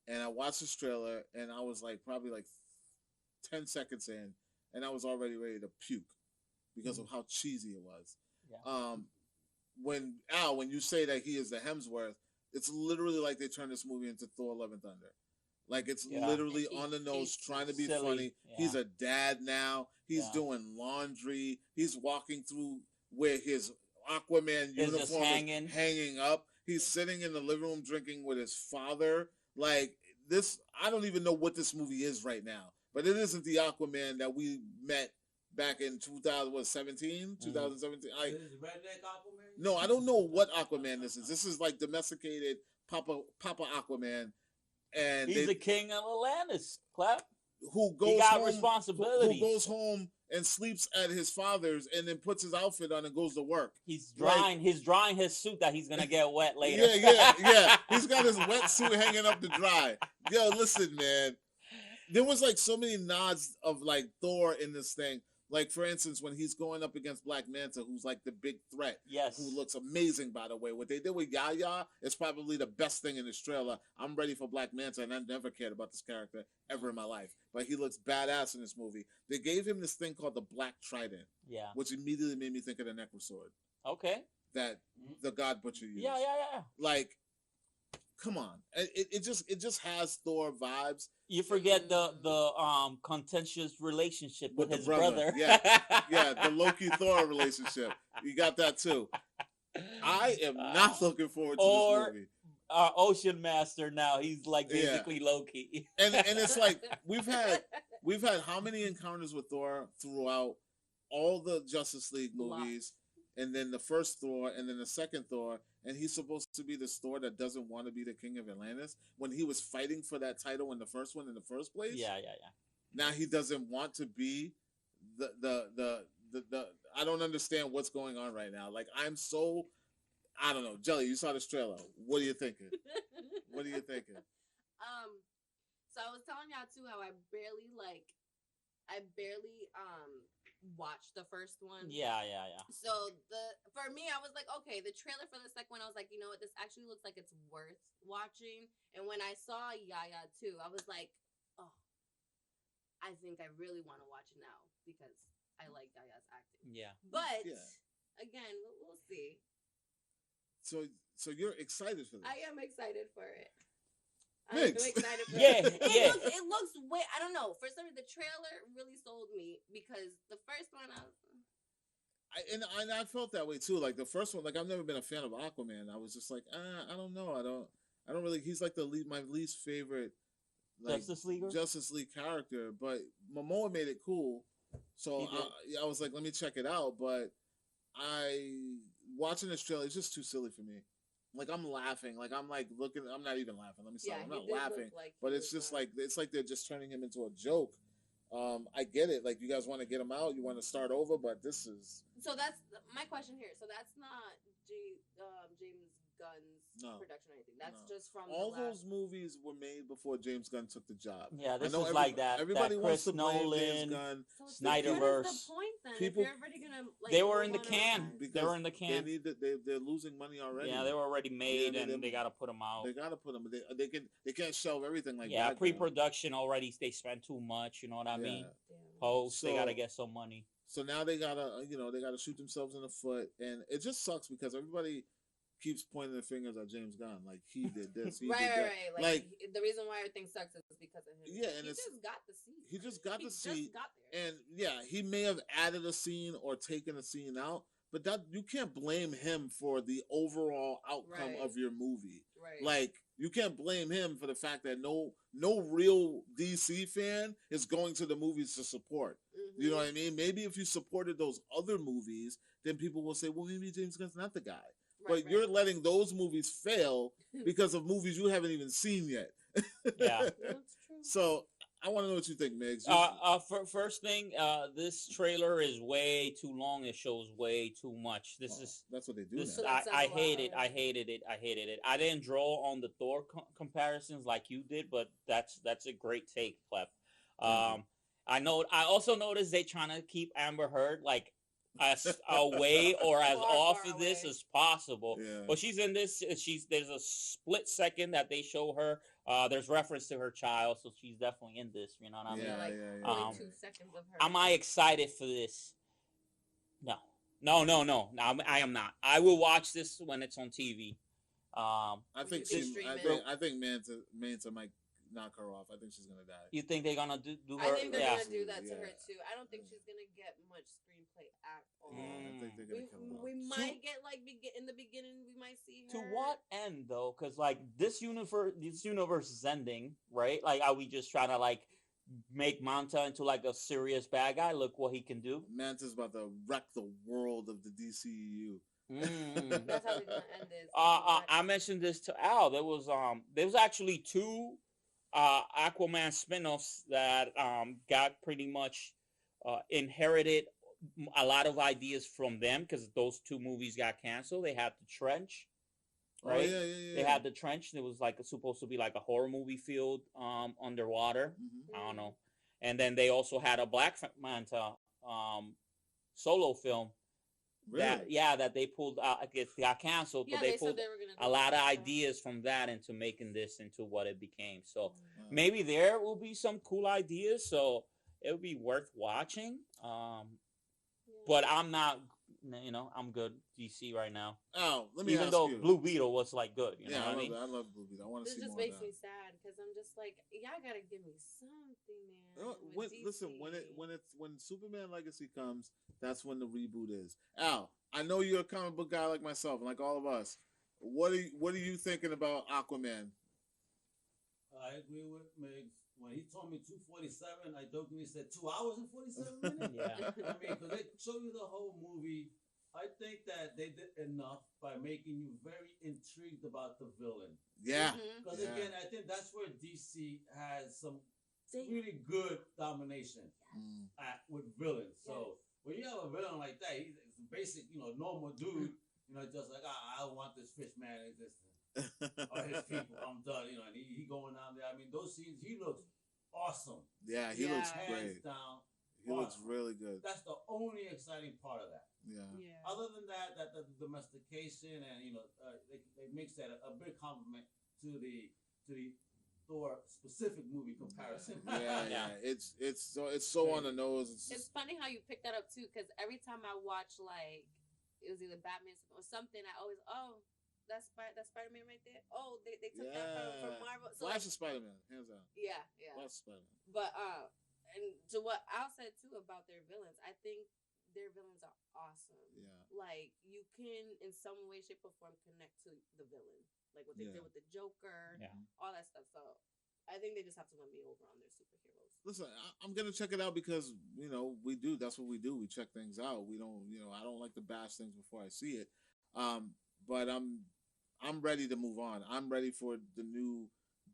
And I watched this trailer and I was like probably like 10 seconds in and I was already ready to puke because of how cheesy it was. Yeah. When you say that he is the Hemsworth, it's literally like they turned this movie into Thor: Love and Thunder. Like it's literally on the nose, trying to be funny. Yeah. He's a dad now. He's doing laundry. He's walking through where his Aquaman uniform is hanging up. He's sitting in the living room drinking with his father. Like this, I don't even know what this movie is right now. But it isn't the Aquaman that we met back in 2017. 2017. Is it redneck Aquaman? No, I don't know what Aquaman this is. This is like domesticated Papa Aquaman. And he's the king of Atlantis, Clap. Who goes he got home, responsibilities. Who goes home and sleeps at his father's and then puts his outfit on and goes to work. He's drying his suit that he's gonna get wet later. Yeah. He's got his wetsuit hanging up to dry. Yo, listen, man. There was like so many nods of like Thor in this thing. Like, for instance, when he's going up against Black Manta, who's like the big threat, Yes, who looks amazing, by the way. What they did with Yaya is probably the best thing in this trailer. I'm ready for Black Manta, and I never cared about this character ever in my life. But he looks badass in this movie. They gave him this thing called the Black Trident, which immediately made me think of the Necrosword. Okay. That the God Butcher used. Yeah. Like, come on. It just has Thor vibes. You forget the contentious relationship with his brother. Yeah, the Loki Thor relationship. You got that too. I am not looking forward to this movie. Our Ocean Master now, he's like basically Loki. And it's like we've had how many encounters with Thor throughout all the Justice League movies, and then the first Thor, and then the second Thor, and he's supposed to be this Thor that doesn't want to be the king of Atlantis when he was fighting for that title in the first one in the first place. Yeah. Now he doesn't want to be the I don't understand what's going on right now. Like, I don't know. Jelly, you saw this trailer. What are you thinking? What are you thinking? So I was telling y'all too how I barely watched the first one. Yeah. So for me, I was like, okay, the trailer for the second one, I was like, you know what, this actually looks like it's worth watching. And when I saw Yaya too, I was like, oh, I think I really want to watch it now because I like Yaya's acting. Yeah. But again, we'll see. So you're excited for this? I am excited for it. I'm excited for it. It looks way, I don't know. For some reason, the trailer really sold me because the first one, I felt that way too. Like the first one, like I've never been a fan of Aquaman. I was just like, I don't know. I don't really. He's like my least favorite Justice League character. But Momoa made it cool, so I was like, let me check it out. But watching this trailer, it's just too silly for me. Like I'm laughing, like I'm like looking. I'm not even laughing. Let me stop. I'm not laughing, but it's just like they're just turning him into a joke. I get it. Like you guys want to get him out, you want to start over, but this is. So that's my question here. So that's not James Gunn's production or anything. That's just from all those movies were made before James Gunn took the job. Yeah, this is like that. Everybody wants to blame Nolan, James Gunn. So Snyderverse. What is the point then? People, if you're already gonna, they were in the can. They were in the can. They're losing money already. Yeah, they were already made, and they gotta put them out. They gotta put them. They can't shelve everything like that. Yeah, pre-production already. They spend too much. You know what I mean? Post. They gotta get some money. So now they gotta shoot themselves in the foot, and it just sucks because everybody keeps pointing their fingers at James Gunn, like he did this, he did that. Right. Like the reason why everything sucks is because of him. Yeah, and he just got the seat. He just got the seat. Just got there. And yeah, he may have added a scene or taken a scene out, but that you can't blame him for the overall outcome of your movie. Right. Like you can't blame him for the fact that no real DC fan is going to the movies to support. Mm-hmm. You know what I mean? Maybe if you supported those other movies, then people will say, well, maybe James Gunn's not the guy. But you're letting those movies fail because of movies you haven't even seen yet. Yeah. That's true. So I want to know what you think, Migs. First thing, this trailer is way too long. It shows way too much. That's what they do. I hated it. I didn't draw on the Thor comparisons like you did, but that's a great take, Klep. I also noticed they trying to keep Amber Heard like as away or as off of this as possible. Yeah. But she's in this. There's a split second that they show her. There's reference to her child, so she's definitely in this. You know what I mean? Yeah. 2 seconds of her. Am I excited for this? No. I am not. I will watch this when it's on TV. I think Manta might knock her off. I think she's gonna die. You think they're gonna do her? I think they're gonna do that to her too. I don't think she's gonna get much screenplay at all. I think they're gonna kill her. We might get in the beginning. We might see her. To what end though? Because like this universe is ending, right? Like, are we just trying to like make Manta into like a serious bad guy? Look what he can do. Manta's about to wreck the world of the DCEU. That's how he's gonna end this. I mentioned this to Al. There was actually 2 Aquaman spinoffs that got pretty much inherited a lot of ideas from them because those 2 movies got canceled. They had The Trench, right? Oh, yeah. They had The Trench. It was like supposed to be like a horror movie field underwater. Mm-hmm. I don't know. And then they also had a Black Manta solo film. Really? That they pulled out. I guess got canceled, but they pulled a lot of ideas from that into making this into what it became. So maybe there will be some cool ideas. So it would be worth watching. But I'm not. I'm good DC right now. Oh, let me Even ask though you. Blue Beetle was like good, you know what I mean? I love Blue Beetle. I want to see more of that. This just makes me sad because I'm just like, y'all gotta give me something, man. When Superman Legacy comes, that's when the reboot is. Al, I know you're a comic book guy like myself, and like all of us. What are you thinking about Aquaman? I agree with Migs. When he told me 2:47, I jokingly said 2 hours and 47 minutes. Yeah. I mean, because they show you the whole movie. I think that they did enough by making you very intrigued about the villain. Yeah. Because again, I think that's where DC has some really good domination with villains. So when you have a villain like that, he's a basic, normal dude. Just like I don't want this fish man existing. Or his people, I'm done. And he going down there. I mean, those scenes, he looks awesome. Yeah, he looks Hands great. down. He looks really good. That's the only exciting part of that. Yeah. Other than that the domestication and they makes that a big compliment to the Thor specific movie comparison. Yeah. It's so on the nose. It's funny how you pick that up too, because every time I watch like it was either Batman or something, I always that's Spider-Man right there. Oh, they took that from Marvel. So Flash of Spider-Man, hands down. Yeah. Flash of Spider-Man. But and to what Al said too about their villains, I think their villains are awesome. Yeah. Like you can in some way, shape, or form connect to the villain. Like what they did with the Joker, all that stuff. So I think they just have to win me over on their superheroes. Listen, I'm gonna check it out because we do. That's what we do. We check things out. We don't. I don't like to bash things before I see it. But I'm ready to move on. I'm ready for the new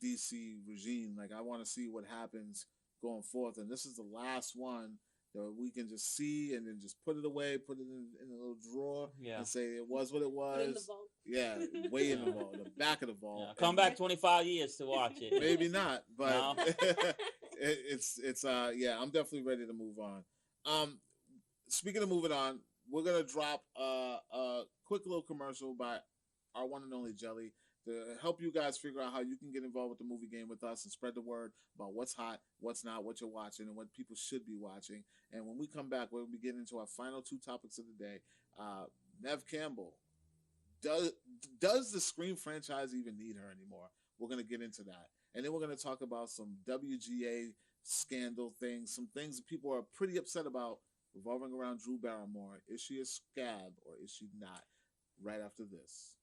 DC regime. Like I want to see what happens going forth. And this is the last one that we can just see and then just put it away, put it in a little drawer, and say it was what it was. Put it in the vault. Yeah, way in the vault, the back of the vault. Yeah, come back 25 years to watch it. Maybe not, but I'm definitely ready to move on. Speaking of moving on, we're gonna drop a quick little commercial by our one and only Jelly to help you guys figure out how you can get involved with the movie game with us and spread the word about what's hot, what's not, what you're watching, and what people should be watching. And when we come back, we'll be getting into our final two topics of the day. Neve Campbell, does the Scream franchise even need her anymore? We're going to get into that. And then we're going to talk about some WGA scandal things, some things that people are pretty upset about revolving around Drew Barrymore. Is she a scab or is she not? Right after this.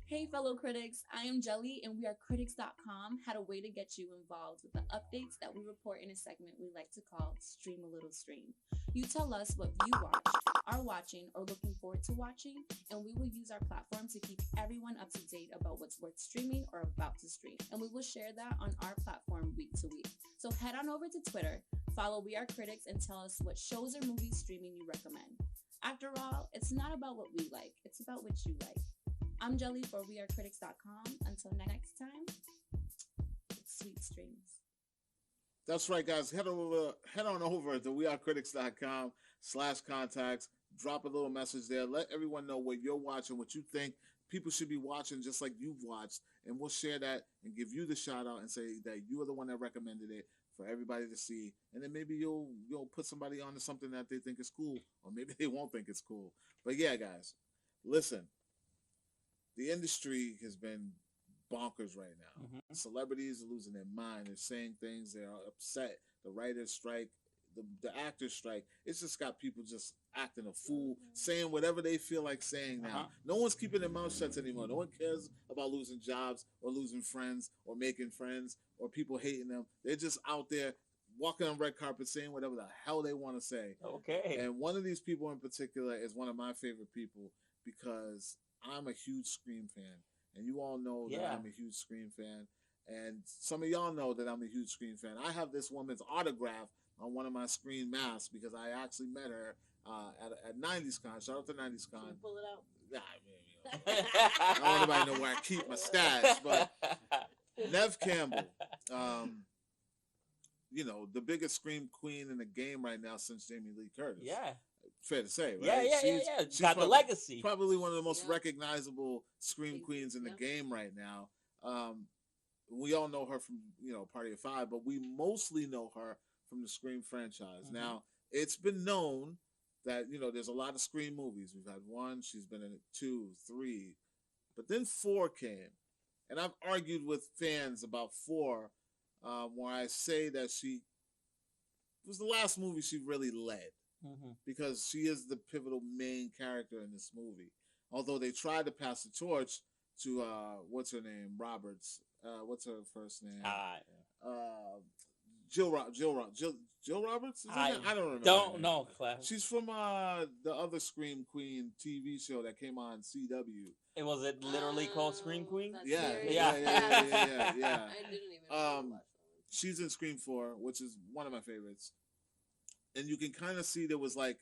Hey fellow critics, I am Jelly and we are CritiX.com had a way to get you involved with the updates that we report in a segment we like to call Stream a Little Stream. You tell us what you watch, are watching, or looking forward to watching, and we will use our platform to keep everyone up to date about what's worth streaming or about to stream. And we will share that on our platform week to week. So head on over to Twitter, follow We Are Critics, and tell us what shows or movies streaming you recommend. After all, it's not about what we like, it's about what you like. I'm Jelly for WeAreCritics.com. Until next time, sweet streams. That's right, guys. Head on over to WeAreCritics.com/contacts. Drop a little message there. Let everyone know what you're watching, what you think people should be watching, just like you've watched, and we'll share that and give you the shout out and say that you are the one that recommended it for everybody to see. And then maybe you'll put somebody on to something that they think is cool, or maybe they won't think it's cool. But yeah, guys, listen. The industry has been bonkers right now. Mm-hmm. Celebrities are losing their mind. They're saying things. They're upset. The writers strike. The actors strike. It's just got people just acting a fool, saying whatever they feel like saying now. No one's keeping their mouth shut anymore. No one cares about losing jobs or losing friends or making friends or people hating them. They're just out there walking on red carpet saying whatever the hell they want to say. Okay. And one of these people in particular is one of my favorite people because I'm a huge Scream fan, and you all know that I'm a huge Scream fan, and some of y'all know that I'm a huge Scream fan. I have this woman's autograph on one of my Scream masks because I actually met her at 90s Con. Shout out to 90s Con. Can you pull it out? Nah, I don't want anybody to know where I keep my stash, but Neve Campbell, the biggest scream queen in the game right now since Jamie Lee Curtis. Yeah. Fair to say, right? Yeah. She's got the legacy. Probably one of the most recognizable scream queens in the game right now. We all know her from, Party of Five, but we mostly know her from the Scream franchise. Mm-hmm. Now, it's been known that, there's a lot of Scream movies. We've had 1, she's been in it 2, 3, but then 4 came. And I've argued with fans about 4, where I say that it was the last movie she really led. Mm-hmm. Because she is the pivotal main character in this movie. Although they tried to pass the torch to, what's her name? Roberts. What's her first name? Jill Roberts? I don't remember. Don't know, Class. She's from the other Scream Queen TV show that came on CW. Was it literally called Scream Queen? Yeah. I didn't even watch that. She's in Scream 4, which is one of my favorites. And you can kind of see there was like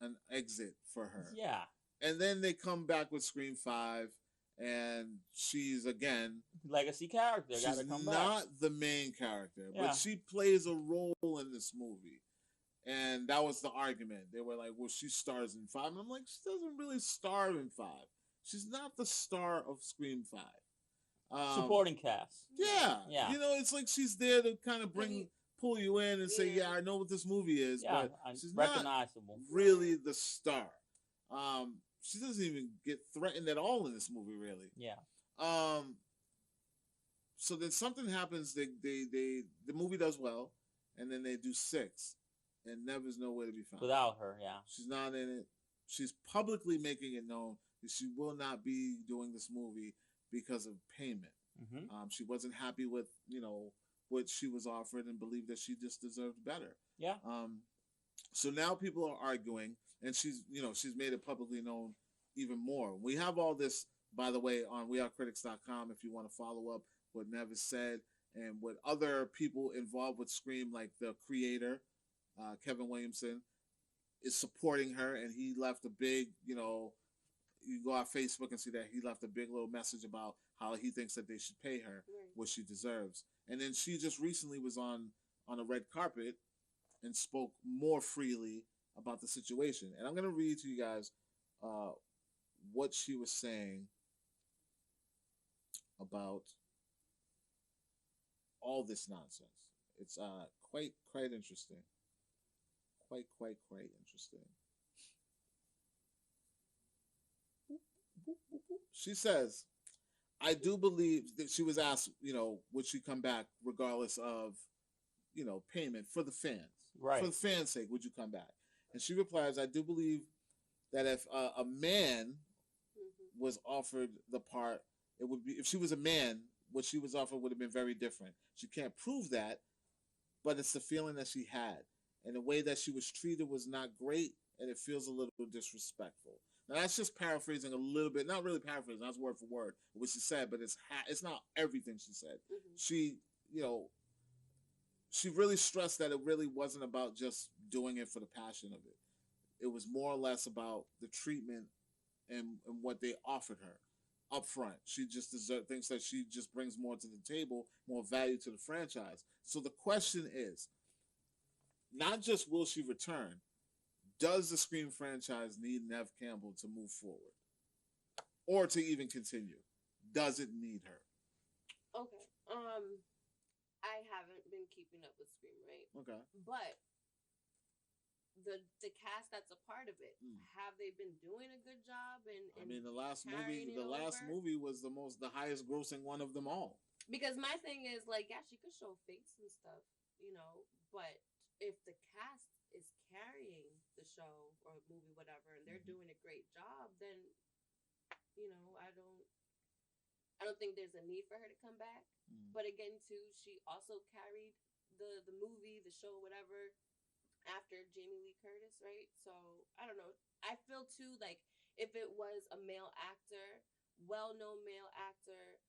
an exit for her. Yeah. And then they come back with Scream 5, and she's, again... legacy character. She's not the main character, but she plays a role in this movie. And that was the argument. They were like, well, she stars in 5. And I'm like, she doesn't really star in 5. She's not the star of Scream 5. Supporting cast. Yeah. Yeah. It's like she's there to kind of pull you in and say, I know what this movie is, but she's recognizable. Not really the star. She doesn't even get threatened at all in this movie, really. Yeah. So then something happens. The movie does well, and then they do 6, and Neve's nowhere to be found. Without her, yeah. She's not in it. She's publicly making it known that she will not be doing this movie because of payment. Mm-hmm. She wasn't happy with, what she was offered and believed that she just deserved better. Yeah. So now people are arguing, and she's made it publicly known even more. We have all this, by the way, on WeAreCritics.com if you want to follow up what Neve has said and what other people involved with Scream, like the creator, Kevin Williamson, is supporting her, and he left a big, you go on Facebook and see that he left a big little message about how he thinks that they should pay her what she deserves. And then she just recently was on a red carpet and spoke more freely about the situation. And I'm going to read to you guys what she was saying about all this nonsense. It's quite interesting. Quite interesting. She says, I do believe that she was asked, would she come back regardless of, payment for the fans. Right. For the fans' sake, would you come back? And she replies, I do believe that if a man was offered the part, it would be, if she was a man, what she was offered would have been very different. She can't prove that, but it's the feeling that she had. And the way that she was treated was not great, and it feels a little disrespectful. Now, that's just paraphrasing a little bit. Not really paraphrasing. That's word for word what she said, but it's not everything she said. Mm-hmm. She, she really stressed that it really wasn't about just doing it for the passion of it. It was more or less about the treatment and what they offered her up front. She just thinks that she just brings more to the table, more value to the franchise. So the question is, not just will she return, does the Scream franchise need Neve Campbell to move forward? Or to even continue? Does it need her? Okay. I haven't been keeping up with Scream, right? Okay. But the cast that's a part of it, have they been doing a good job? And I mean, the last movie was the highest grossing one of them all. Because my thing is like, yeah, she could show face and stuff, but if the cast is carrying the show or movie, whatever, and they're doing a great job, then I don't think there's a need for her to come back. But again, too, she also carried the movie, the show, whatever, after Jamie Lee Curtis, right? So I don't know. I feel too like if it was a male actor, well-known male actor,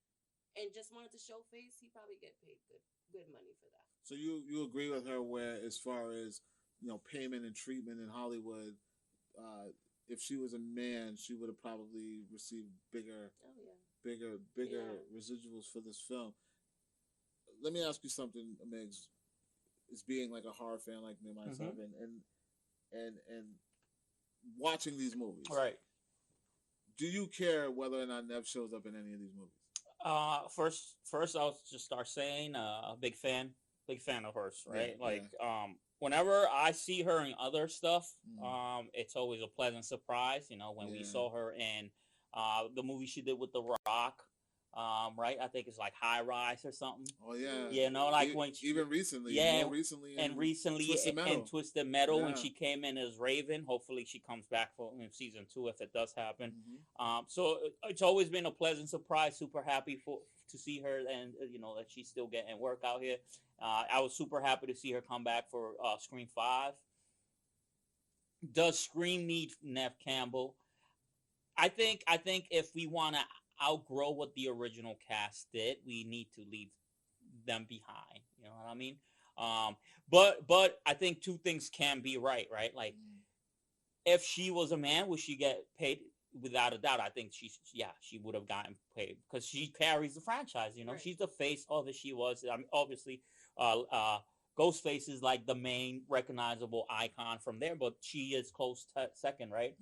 and just wanted to show face, he probably get paid good money for that. So you agree with her where, as far as payment and treatment in Hollywood, if she was a man, she would have probably received bigger residuals for this film. Let me ask you something, Migs. is being like a horror fan like me myself, and watching these movies. Right. Do you care whether or not Neve shows up in any of these movies? First, I'll just start saying, big fan of hers, right? Whenever I see her in other stuff, it's always a pleasant surprise. You know, when we saw her in the movie she did with The Rock, right? I think it's like High Rise or something. Oh yeah. You know, like when she, even recently, more recently in Twisted Metal when she came in as Raven. Hopefully she comes back for season 2 if it does happen. So it's always been a pleasant surprise. Super happy to see her, and you know that she's still getting work out here. I was super happy to see her come back for Scream 5. Does Scream need Neve Campbell? I think if we want to outgrow what the original cast did, we need to leave them behind. You know what I mean? But I think two things can be right? Like, if she was a man, would she get paid? Without a doubt, I think she would have gotten paid because she carries the franchise. You know, she's the face of it. She was. I mean, obviously, Ghostface is like the main recognizable icon from there, but she is close second, right?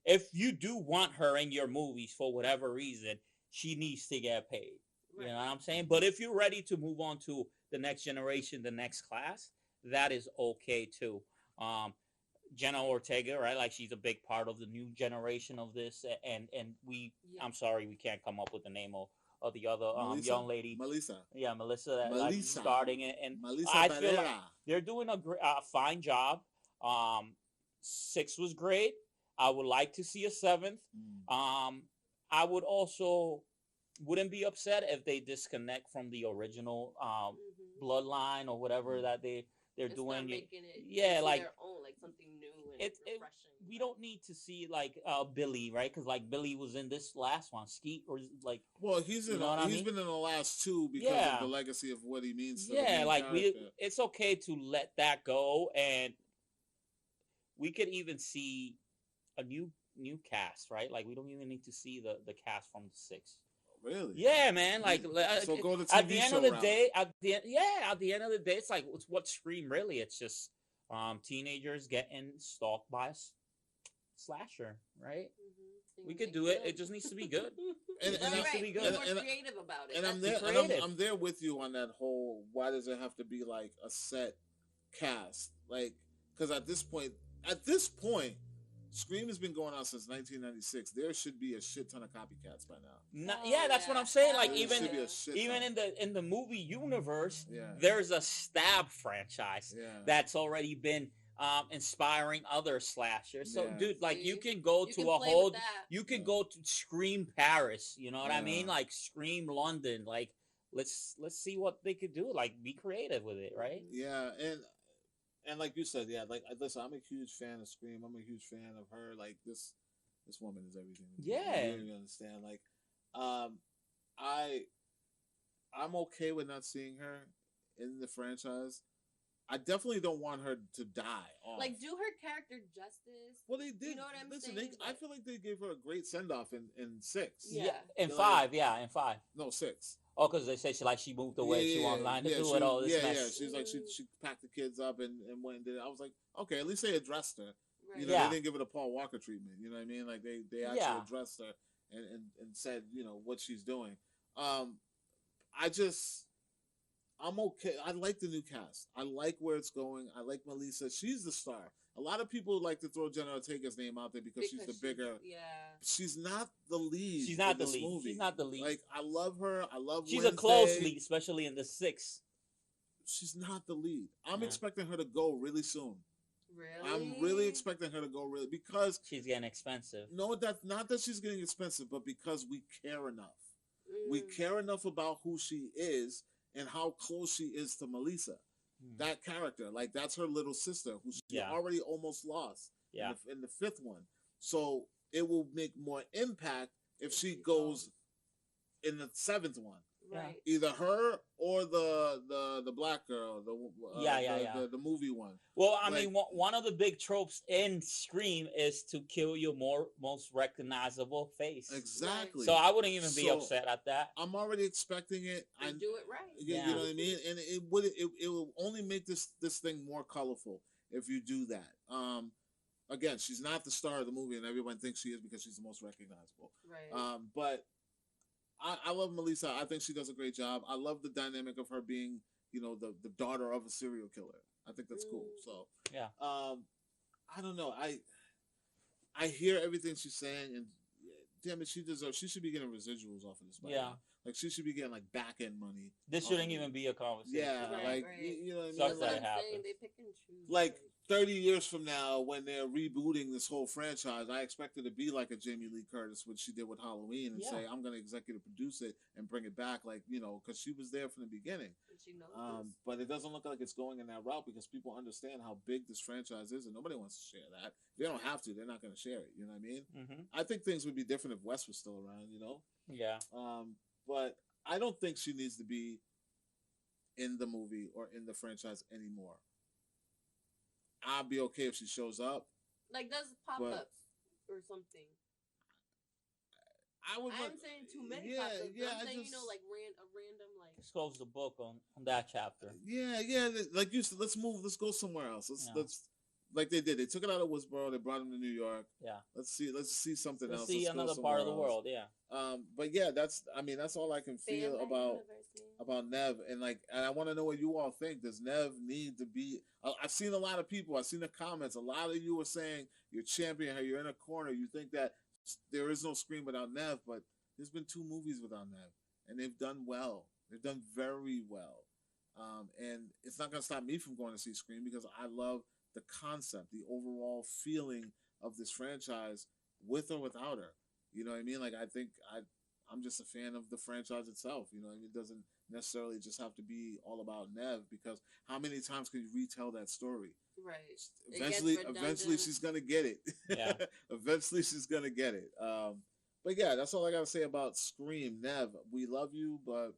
If you do want her in your movies for whatever reason, she needs to get paid. You know what I'm saying? But if you're ready to move on to the next generation, the next class, that is okay too. Jenna Ortega, right? Like, she's a big part of the new generation of this, and I'm sorry, we can't come up with the name of the other young lady. Melissa. Yeah, Melissa. Like, starting it, and Melissa I feel like they're doing a fine job. 6 was great. I would like to see a 7th. I would also wouldn't be upset if they disconnect from the original bloodline or whatever that they're doing. Making it like their own, like something new and refreshing. We don't need to see like Billy, right? Because like Billy was in this last one, Skeet, or like. Well, he's been in the last 2 because of the legacy of what he means to the main character. It's okay to let that go, and we could even see a new cast, right? Like, we don't even need to see the cast from the 6. Really? Yeah, man. Like, so go to TV at the end of the route. day, at the end of the day, it's like, what's Scream really? It's just teenagers getting stalked by a slasher, right? We could do it. It just needs to be good. and needs to be good. Be more creative about it. And I'm there with you on that whole. Why does it have to be like a set cast? Like, because at this point. Scream has been going on since 1996. There should be a shit ton of copycats by now. That's what I'm saying. Like, there even in the movie universe, there's a Stab franchise that's already been inspiring other slashers. So, dude, like, you can go you can go to Scream Paris. You know what I mean? Like, Scream London. Like, let's see what they could do. Like, be creative with it, right? Yeah, and like you said, like, listen, I'm a huge fan of Scream. I'm a huge fan of her. Like, this woman is everything. Yeah. You really understand. Like, I'm okay with not seeing her in the franchise. I definitely don't want her to die off. Like, do her character justice. Well, they did. You know what I'm saying? I feel like they gave her a great send-off in 6. Yeah. In 5, in 5. No, 6. Oh, because they say she moved away. She wasn't lying to do it all this mess. Yeah, she's like, she packed the kids up and went and did it. I was like, okay, at least they addressed her. Right. You know, they didn't give it a Paul Walker treatment. You know what I mean? Like, they actually addressed her and said, you know, what she's doing. I'm okay. I like the new cast. I like where it's going. I like Melissa. She's the star. A lot of people like to throw Jenna Ortega's name out there because she's the bigger. Yeah. She's not the lead. She's not the lead. Movie. She's not the lead. Like, I love her. I love. She's Wednesday. A close lead, especially in the 6. She's not the lead. I'm expecting her to go really soon. Really? I'm really expecting her to go because she's getting expensive. No, that's not that she's getting expensive, but because we care enough. We care enough about who she is and how close she is to Melissa. That character, like, that's her little sister who she already almost lost in the 5th one. So it will make more impact if she goes in the 7th one. Right. Either her or the black girl, the movie one. Well, I mean, one of the big tropes in Scream is to kill your most recognizable face. Exactly. So I wouldn't even be upset at that. I'm already expecting it. And do it right. You know what I mean? And it will only make this thing more colorful if you do that. Again, she's not the star of the movie, and everyone thinks she is because she's the most recognizable. Right. But I love Melissa. I think she does a great job. I love the dynamic of her being, the daughter of a serial killer. I think that's cool. So yeah. I don't know. I hear everything she's saying, and damn it, she should be getting residuals off of this. Yeah. Like she should be getting like back end money. This shouldn't even be a conversation. Yeah, right. You know what I mean? Sucks that it happens. They pick and choose. Like 30 years from now, when they're rebooting this whole franchise, I expect it to be like a Jamie Lee Curtis, what she did with Halloween, and say, I'm going to executive produce it and bring it back, like, because she was there from the beginning. And she knows but it doesn't look like it's going in that route because people understand how big this franchise is, and nobody wants to share that. If they don't have to, they're not going to share it. You know what I mean? Mm-hmm. I think things would be different if Wes was still around, Yeah. But I don't think she needs to be in the movie or in the franchise anymore. I'll be okay if she shows up. Like does pop-ups or something. I'm saying too many pop-ups. I'm saying, like a random like. Let's close the book on that chapter. Yeah. Like you said, let's move. Let's go somewhere else. Let's like they did. They took it out of Woodsboro. They brought him to New York. Yeah. Let's see something else. Let's see another part of the world. Yeah. But yeah, that's all I can feel about Neve, and I want to know what you all think. Does Neve need to be? I've seen a lot of people. I've seen the comments. A lot of you are saying you're championing her. You're in a corner. You think that there is no Scream without Neve, but there's been 2 movies without Neve, and they've done well. They've done very well. And it's not going to stop me from going to see Scream because I love the concept, the overall feeling of this franchise with or without her. You know what I mean? Like, I think I'm just a fan of the franchise itself. You know what I mean? It doesn't necessarily just have to be all about Neve because how many times can you retell that story? Right. Eventually she's going to get it. Yeah. Eventually she's going to get it. But yeah, that's all I got to say about Scream. Neve, we love you, but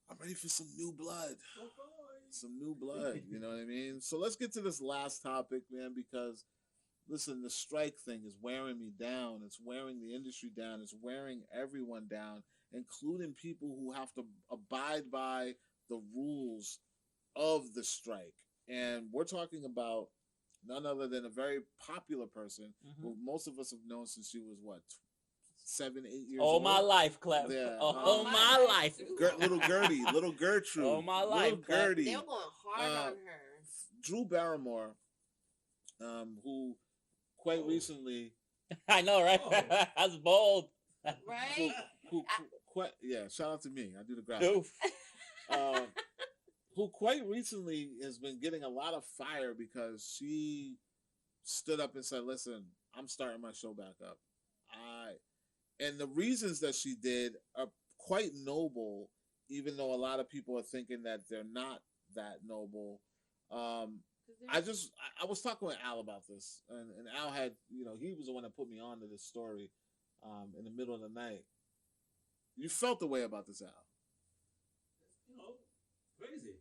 I'm ready for some new blood. Some new blood, you know what I mean? So let's get to this last topic, man, because listen, the strike thing is wearing me down. It's wearing the industry down. It's wearing everyone down, including people who have to abide by the rules of the strike. And we're talking about none other than a very popular person who most of us have known since she was, 7, 8 years old? My life, Clep. Yeah. My life. Little Gertrude. Oh, my life, Little Gertie. They were going hard on her. Drew Barrymore, who quite recently... I know, right? That's bold. Right? Shout out to me. I do the graphics. Who quite recently has been getting a lot of fire because she stood up and said, listen, I'm starting my show back up. And the reasons that she did are quite noble, even though a lot of people are thinking that they're not that noble. I was talking with Al about this, and Al had, he was the one that put me on to this story in the middle of the night. You felt the way about this, Al. Crazy.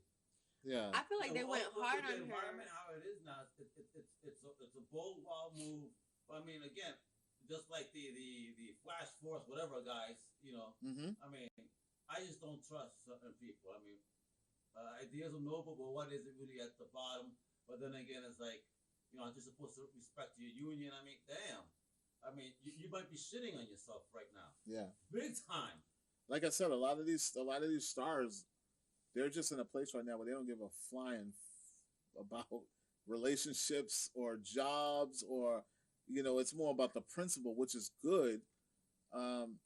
Yeah. I feel like they went hard on her. The environment, how it is now, it's a bold, wild move. But I mean, again, just like the Flash Force, whatever guys, I mean, I just don't trust certain people. I mean, ideas are noble, but what is it really at the bottom? But then again, it's like, I'm just supposed to respect your union. I mean, damn. I mean, you might be shitting on yourself right now. Yeah. Big time. Like I said, a lot of these stars, they're just in a place right now where they don't give a flying about relationships or jobs or, it's more about the principle, which is good. I'm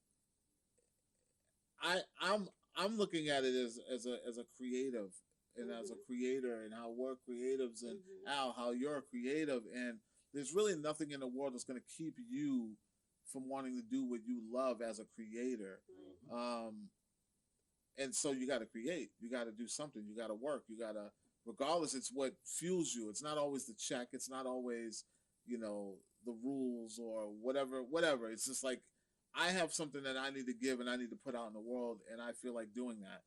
looking at it as a creative and as a creator and how we're creatives and Al, how you're a creative, and there's really nothing in the world that's going to keep you from wanting to do what you love as a creator. And so you got to create, you got to do something, you got to work, you got to, regardless, it's what fuels you. It's not always the check. It's not always, the rules or whatever. It's just like, I have something that I need to give and I need to put out in the world, and I feel like doing that.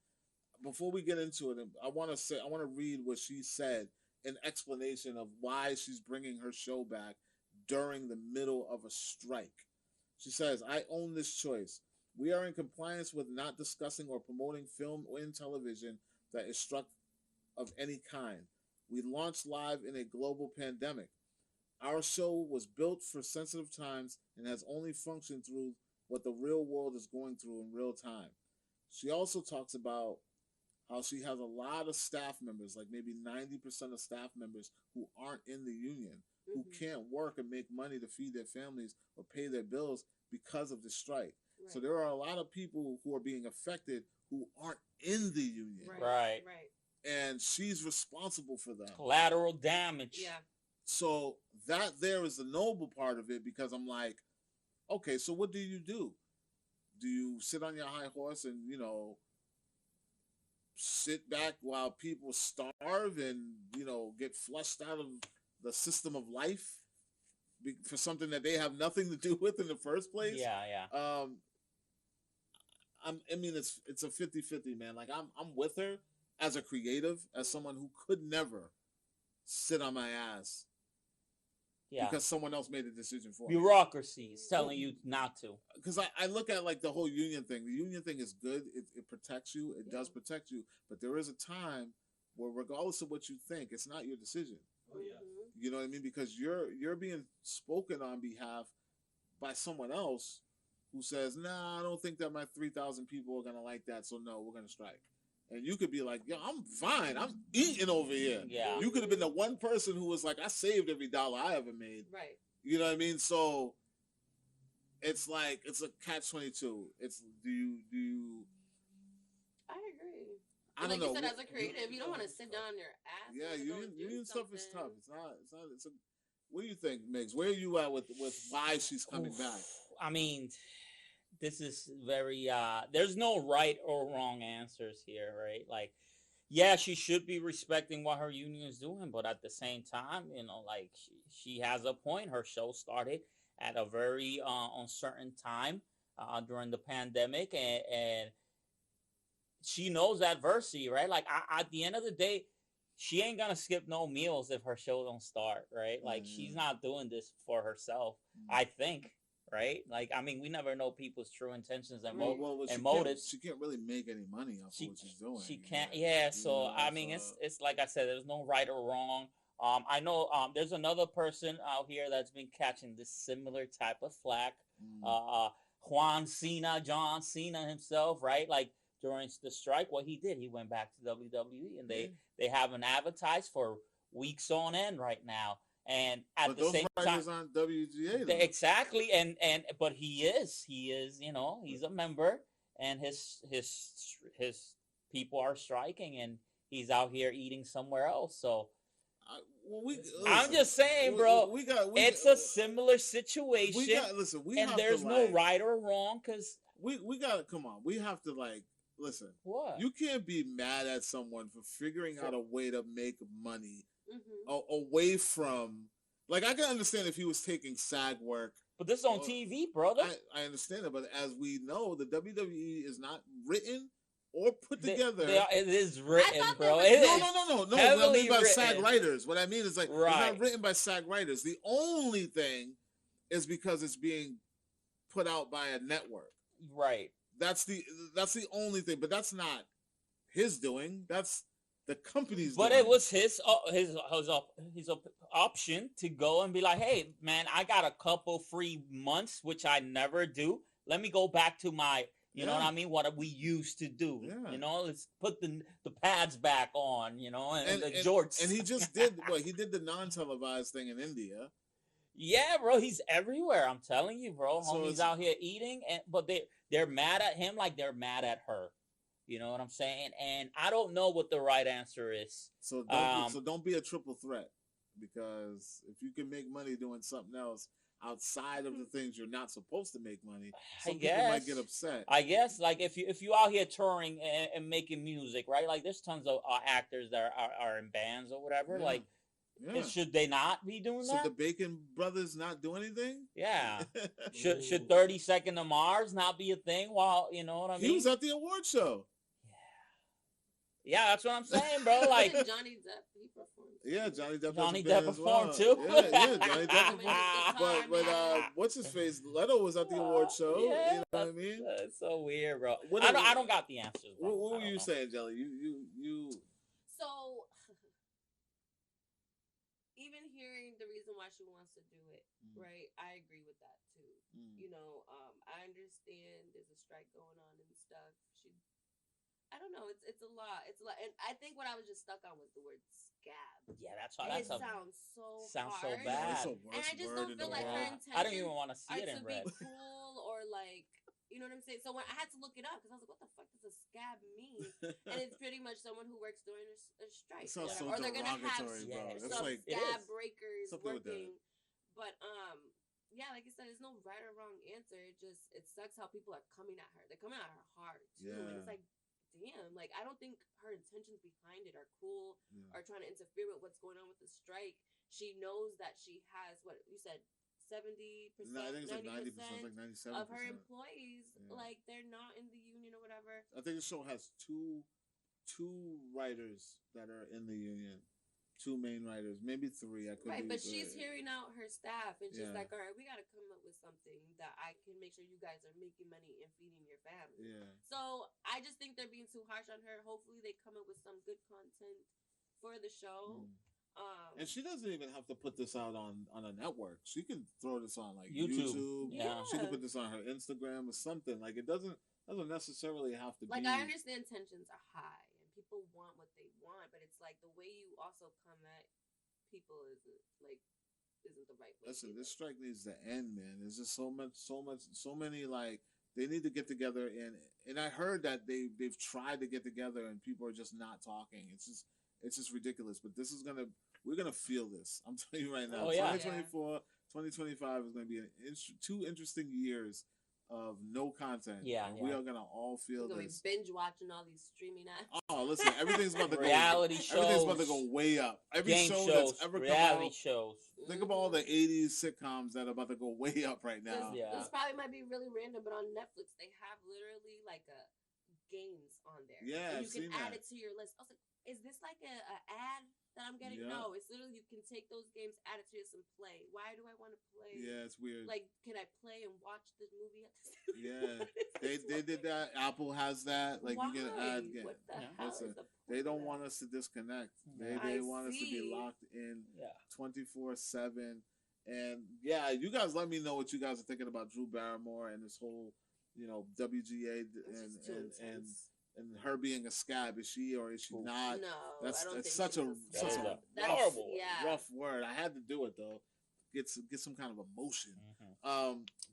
Before we get into it, I want to read what she said in explanation of why she's bringing her show back during the middle of a strike. She says, "I own this choice. We are in compliance with not discussing or promoting film or in television that is struck of any kind. We launched live in a global pandemic. Our show was built for sensitive times and has only functioned through what the real world is going through in real time." She also talks about how she has a lot of staff members, like maybe 90% of staff members who aren't in the union, who can't work and make money to feed their families or pay their bills because of the strike. Right. So there are a lot of people who are being affected who aren't in the union. Right. And she's responsible for that. Collateral damage. Yeah. So that there is the noble part of it, because I'm like, okay, so what do? Do you sit on your high horse and, sit back while people starve and, get flushed out of the system of life for something that they have nothing to do with in the first place? Yeah. It's a 50-50, man. Like I'm with her as a creative, as someone who could never sit on my ass because someone else made a decision for me. Bureaucracy is telling you not to. Because I look at like the whole union thing. The union thing is good. It protects you. It does protect you. But there is a time where, regardless of what you think, it's not your decision. Oh yeah. You know what I mean? Because you're being spoken on behalf by someone else who says, "Nah, I don't think that my 3,000 people are gonna like that. So no, we're gonna strike." And you could be like, "Yo, I'm fine. I'm eating over here." Yeah. You could have been the one person who was like, "I saved every dollar I ever made." Right. You know what I mean? So it's like, it's a catch-22. It's do you? I agree. I don't like know. You said, as a creative, you don't want to sit down on your ass. Yeah, union stuff is tough. It's not. What do you think, Migs? Where are you at with why she's coming back? I mean, this is very there's no right or wrong answers here, right? Like, yeah, she should be respecting what her union is doing, but at the same time, like she has a point. Her show started at a very uncertain time during the pandemic, and she knows adversity, right? Like, at the end of the day, she ain't gonna skip no meals if her show don't start, right? Like, she's not doing this for herself, I think. Right? Like, I mean, we never know people's true intentions and motives. She can't really make any money off of what she's doing. She can't. Yeah. So I mean, it's like I said, there's no right or wrong. I know there's another person out here that's been catching this similar type of flack. John Cena himself, right? Like, during the strike, what he did, he went back to WWE, and they haven't advertised for weeks on end right now. And at the same time, on WGA, though. Exactly, but he is, he's a member, and his people are striking, and he's out here eating somewhere else. So I'm just saying, bro, it's a similar situation. And there's no right or wrong, because we got to come on. We have to listen. What? You can't be mad at someone for figuring out a way to make money. Away from, I can understand if he was taking SAG work, but this is on TV, brother. I understand it, but as we know, the WWE is not written or put together. It is written, bro. No. What I mean by SAG writers, what I mean is it's not written by SAG writers. The only thing is because it's being put out by a network. Right. That's the only thing, but that's not his doing. That's the company's but doing. It was his option to go and be like, "Hey, man, I got a couple free months, which I never do. Let me go back to my, you know what I mean, what we used to do. Yeah. Let's put the pads back on, and the jorts." And he just did he did the non-televised thing in India. Yeah, bro, he's everywhere. I'm telling you, bro. Homie's out here eating, but they're mad at him like they're mad at her. You know what I'm saying? And I don't know what the right answer is. So don't be a triple threat, because if you can make money doing something else outside of the things you're not supposed to make money, some people might get upset. I guess, like, if you out here touring and making music, right? Like, there's tons of actors that are in bands or whatever. Yeah. Like, Yeah. Should they not be doing that? Should the Bacon Brothers not do anything? Yeah. should 30 Second to Mars not be a thing? While you know what I mean? He was at the award show. Yeah, that's what I'm saying, bro. Like Johnny Depp, he performed. Yeah, Johnny Depp. Johnny Depp performed too. Yeah, Johnny Depp performed. But what's his face? Leto was at the award show. Yeah, you know what I mean? That's so weird, bro. I don't got the answers. Bro. What were you saying, Jelly? You. So, even hearing the reason why she wants to do it, right? I agree with that too. You know, I understand there's a strike going on and stuff. I don't know. It's a lot. It's a lot. And I think what I was just stuck on was the word scab. Yeah, that's sounds so hard. bad. And I just don't feel like her intention. I don't even want to see it in red. To be cool or like, you know what I'm saying? So when I had to look it up because I was like, what the fuck does a scab mean? And it's pretty much someone who works during a strike. It sounds so or they're gonna have bro. some like scab breakers working. But yeah, like you said, there's no right or wrong answer. It sucks how people are coming at her. They're coming at her hard too. And it's like, damn, like I don't think her intentions behind it are cool or trying to interfere with what's going on with the strike. She knows that she has what you said, 70%, no, I think it's like 90%, like 97% of her employees, like they're not in the union or whatever. I think the show has two writers that are in the union. Two main writers, maybe three. I could right, but she's hearing out her staff, and she's like, "All right, we got to come up with something that I can make sure you guys are making money and feeding your family." Yeah. So I just think they're being too harsh on her. Hopefully, they come up with some good content for the show. And she doesn't even have to put this out on a network. She can throw this on like YouTube. Yeah. She can put this on her Instagram or something. Like it doesn't necessarily have to be. Like I understand tensions are high. People want what they want, but it's like the way you also come at people isn't the right way. Listen, this strike needs to end, man. There's just so many like they need to get together and I heard that they've tried to get together and people are just not talking. It's just ridiculous. But we're gonna feel this. I'm telling you right now. 2024, 2025 is gonna be two interesting years of no content. Yeah, we are gonna all feel this. Be binge watching all these streaming apps. Oh, listen, everything's about to go. Reality shows. Everything's about to go way up. Every game show shows, that's ever reality come out. shows. Think about all the '80s sitcoms that are about to go way up right now. This probably might be really random, but on Netflix they have literally like games on there. Yeah, and you can add it to your list. I was like, is this like a ad that I'm getting? No, it's literally you can take those games, add it to this, and play. Why do I want to play? Yeah, it's weird. Like, can I play and watch the movie? Yeah, they did that. Apple has that. Like Why? You can add games. What the hell is the point they don't of want that? us to disconnect. They want us to be locked in 24/7. And yeah, you guys let me know what you guys are thinking about Drew Barrymore and this whole, WGA and her being a scab. Is she or is she not? No, that's such a horrible, rough word. I had to do it though. Get some kind of emotion.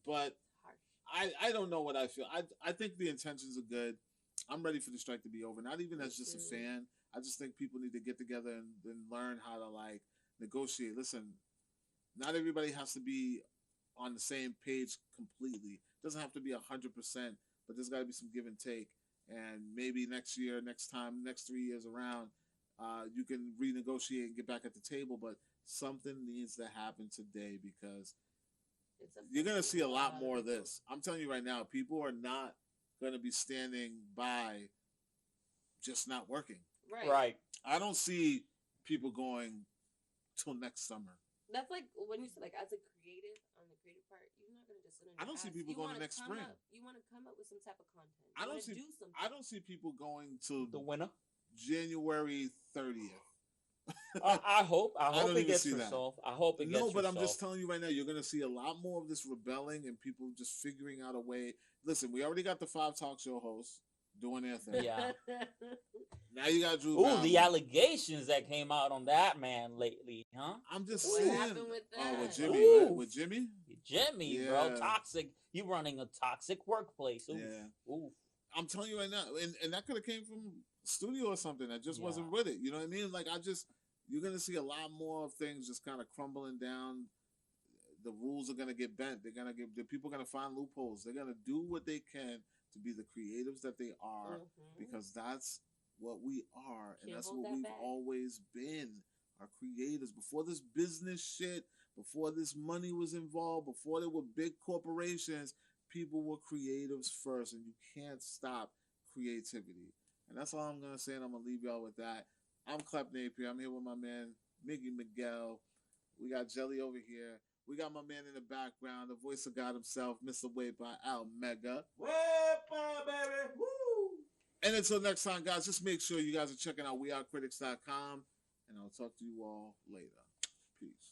But I don't know what I feel. I think the intentions are good. I'm ready for the strike to be over. Not even as just a fan. I just think people need to get together and learn how to like negotiate. Listen, not everybody has to be on the same page completely. It doesn't have to be 100%, but there's got to be some give and take. And maybe next year, next 3 years around, you can renegotiate and get back at the table. But something needs to happen today because you're going to see a lot more of this. I'm telling you right now, people are not going to be standing by just not working. Right. I don't see people going till next summer. That's like when you say like as a creative on the creative part, you're not gonna just sit in. I don't see people going to next spring. You want to come up with some type of content. I don't see people going to the winter, January 30th. I hope it gets resolved. I hope it gets resolved. No, but I'm just telling you right now, you're gonna see a lot more of this rebelling and people just figuring out a way. Listen, we already got the 5 talk show hosts doing their thing. Yeah. Now you got Drew. Ooh, the allegations that came out on that man lately, huh? I'm just saying. What happened with that? With Jimmy, right? With Jimmy? Jimmy, bro, toxic. You running a toxic workplace. Oof. Yeah. Oof. I'm telling you right now, and that could have came from studio or something. I just wasn't with it. You know what I mean? Like you're gonna see a lot more of things just kind of crumbling down. The rules are gonna get bent. The people are gonna find loopholes. They're gonna do what they can to be the creatives that they are, because that's what we are, and that's what we've always been. are creators. Before this business shit, before this money was involved, before there were big corporations, people were creatives first, and you can't stop creativity. And that's all I'm going to say, and I'm going to leave y'all with that. I'm Clep Napier. I'm here with my man, Miggy Miguel. We got Jelly over here. We got my man in the background, the voice of God himself, Mr. Wade by Al Mega. Wepa, baby. Woo! And until next time, guys, just make sure you guys are checking out WeAreCritics.com, and I'll talk to you all later. Peace.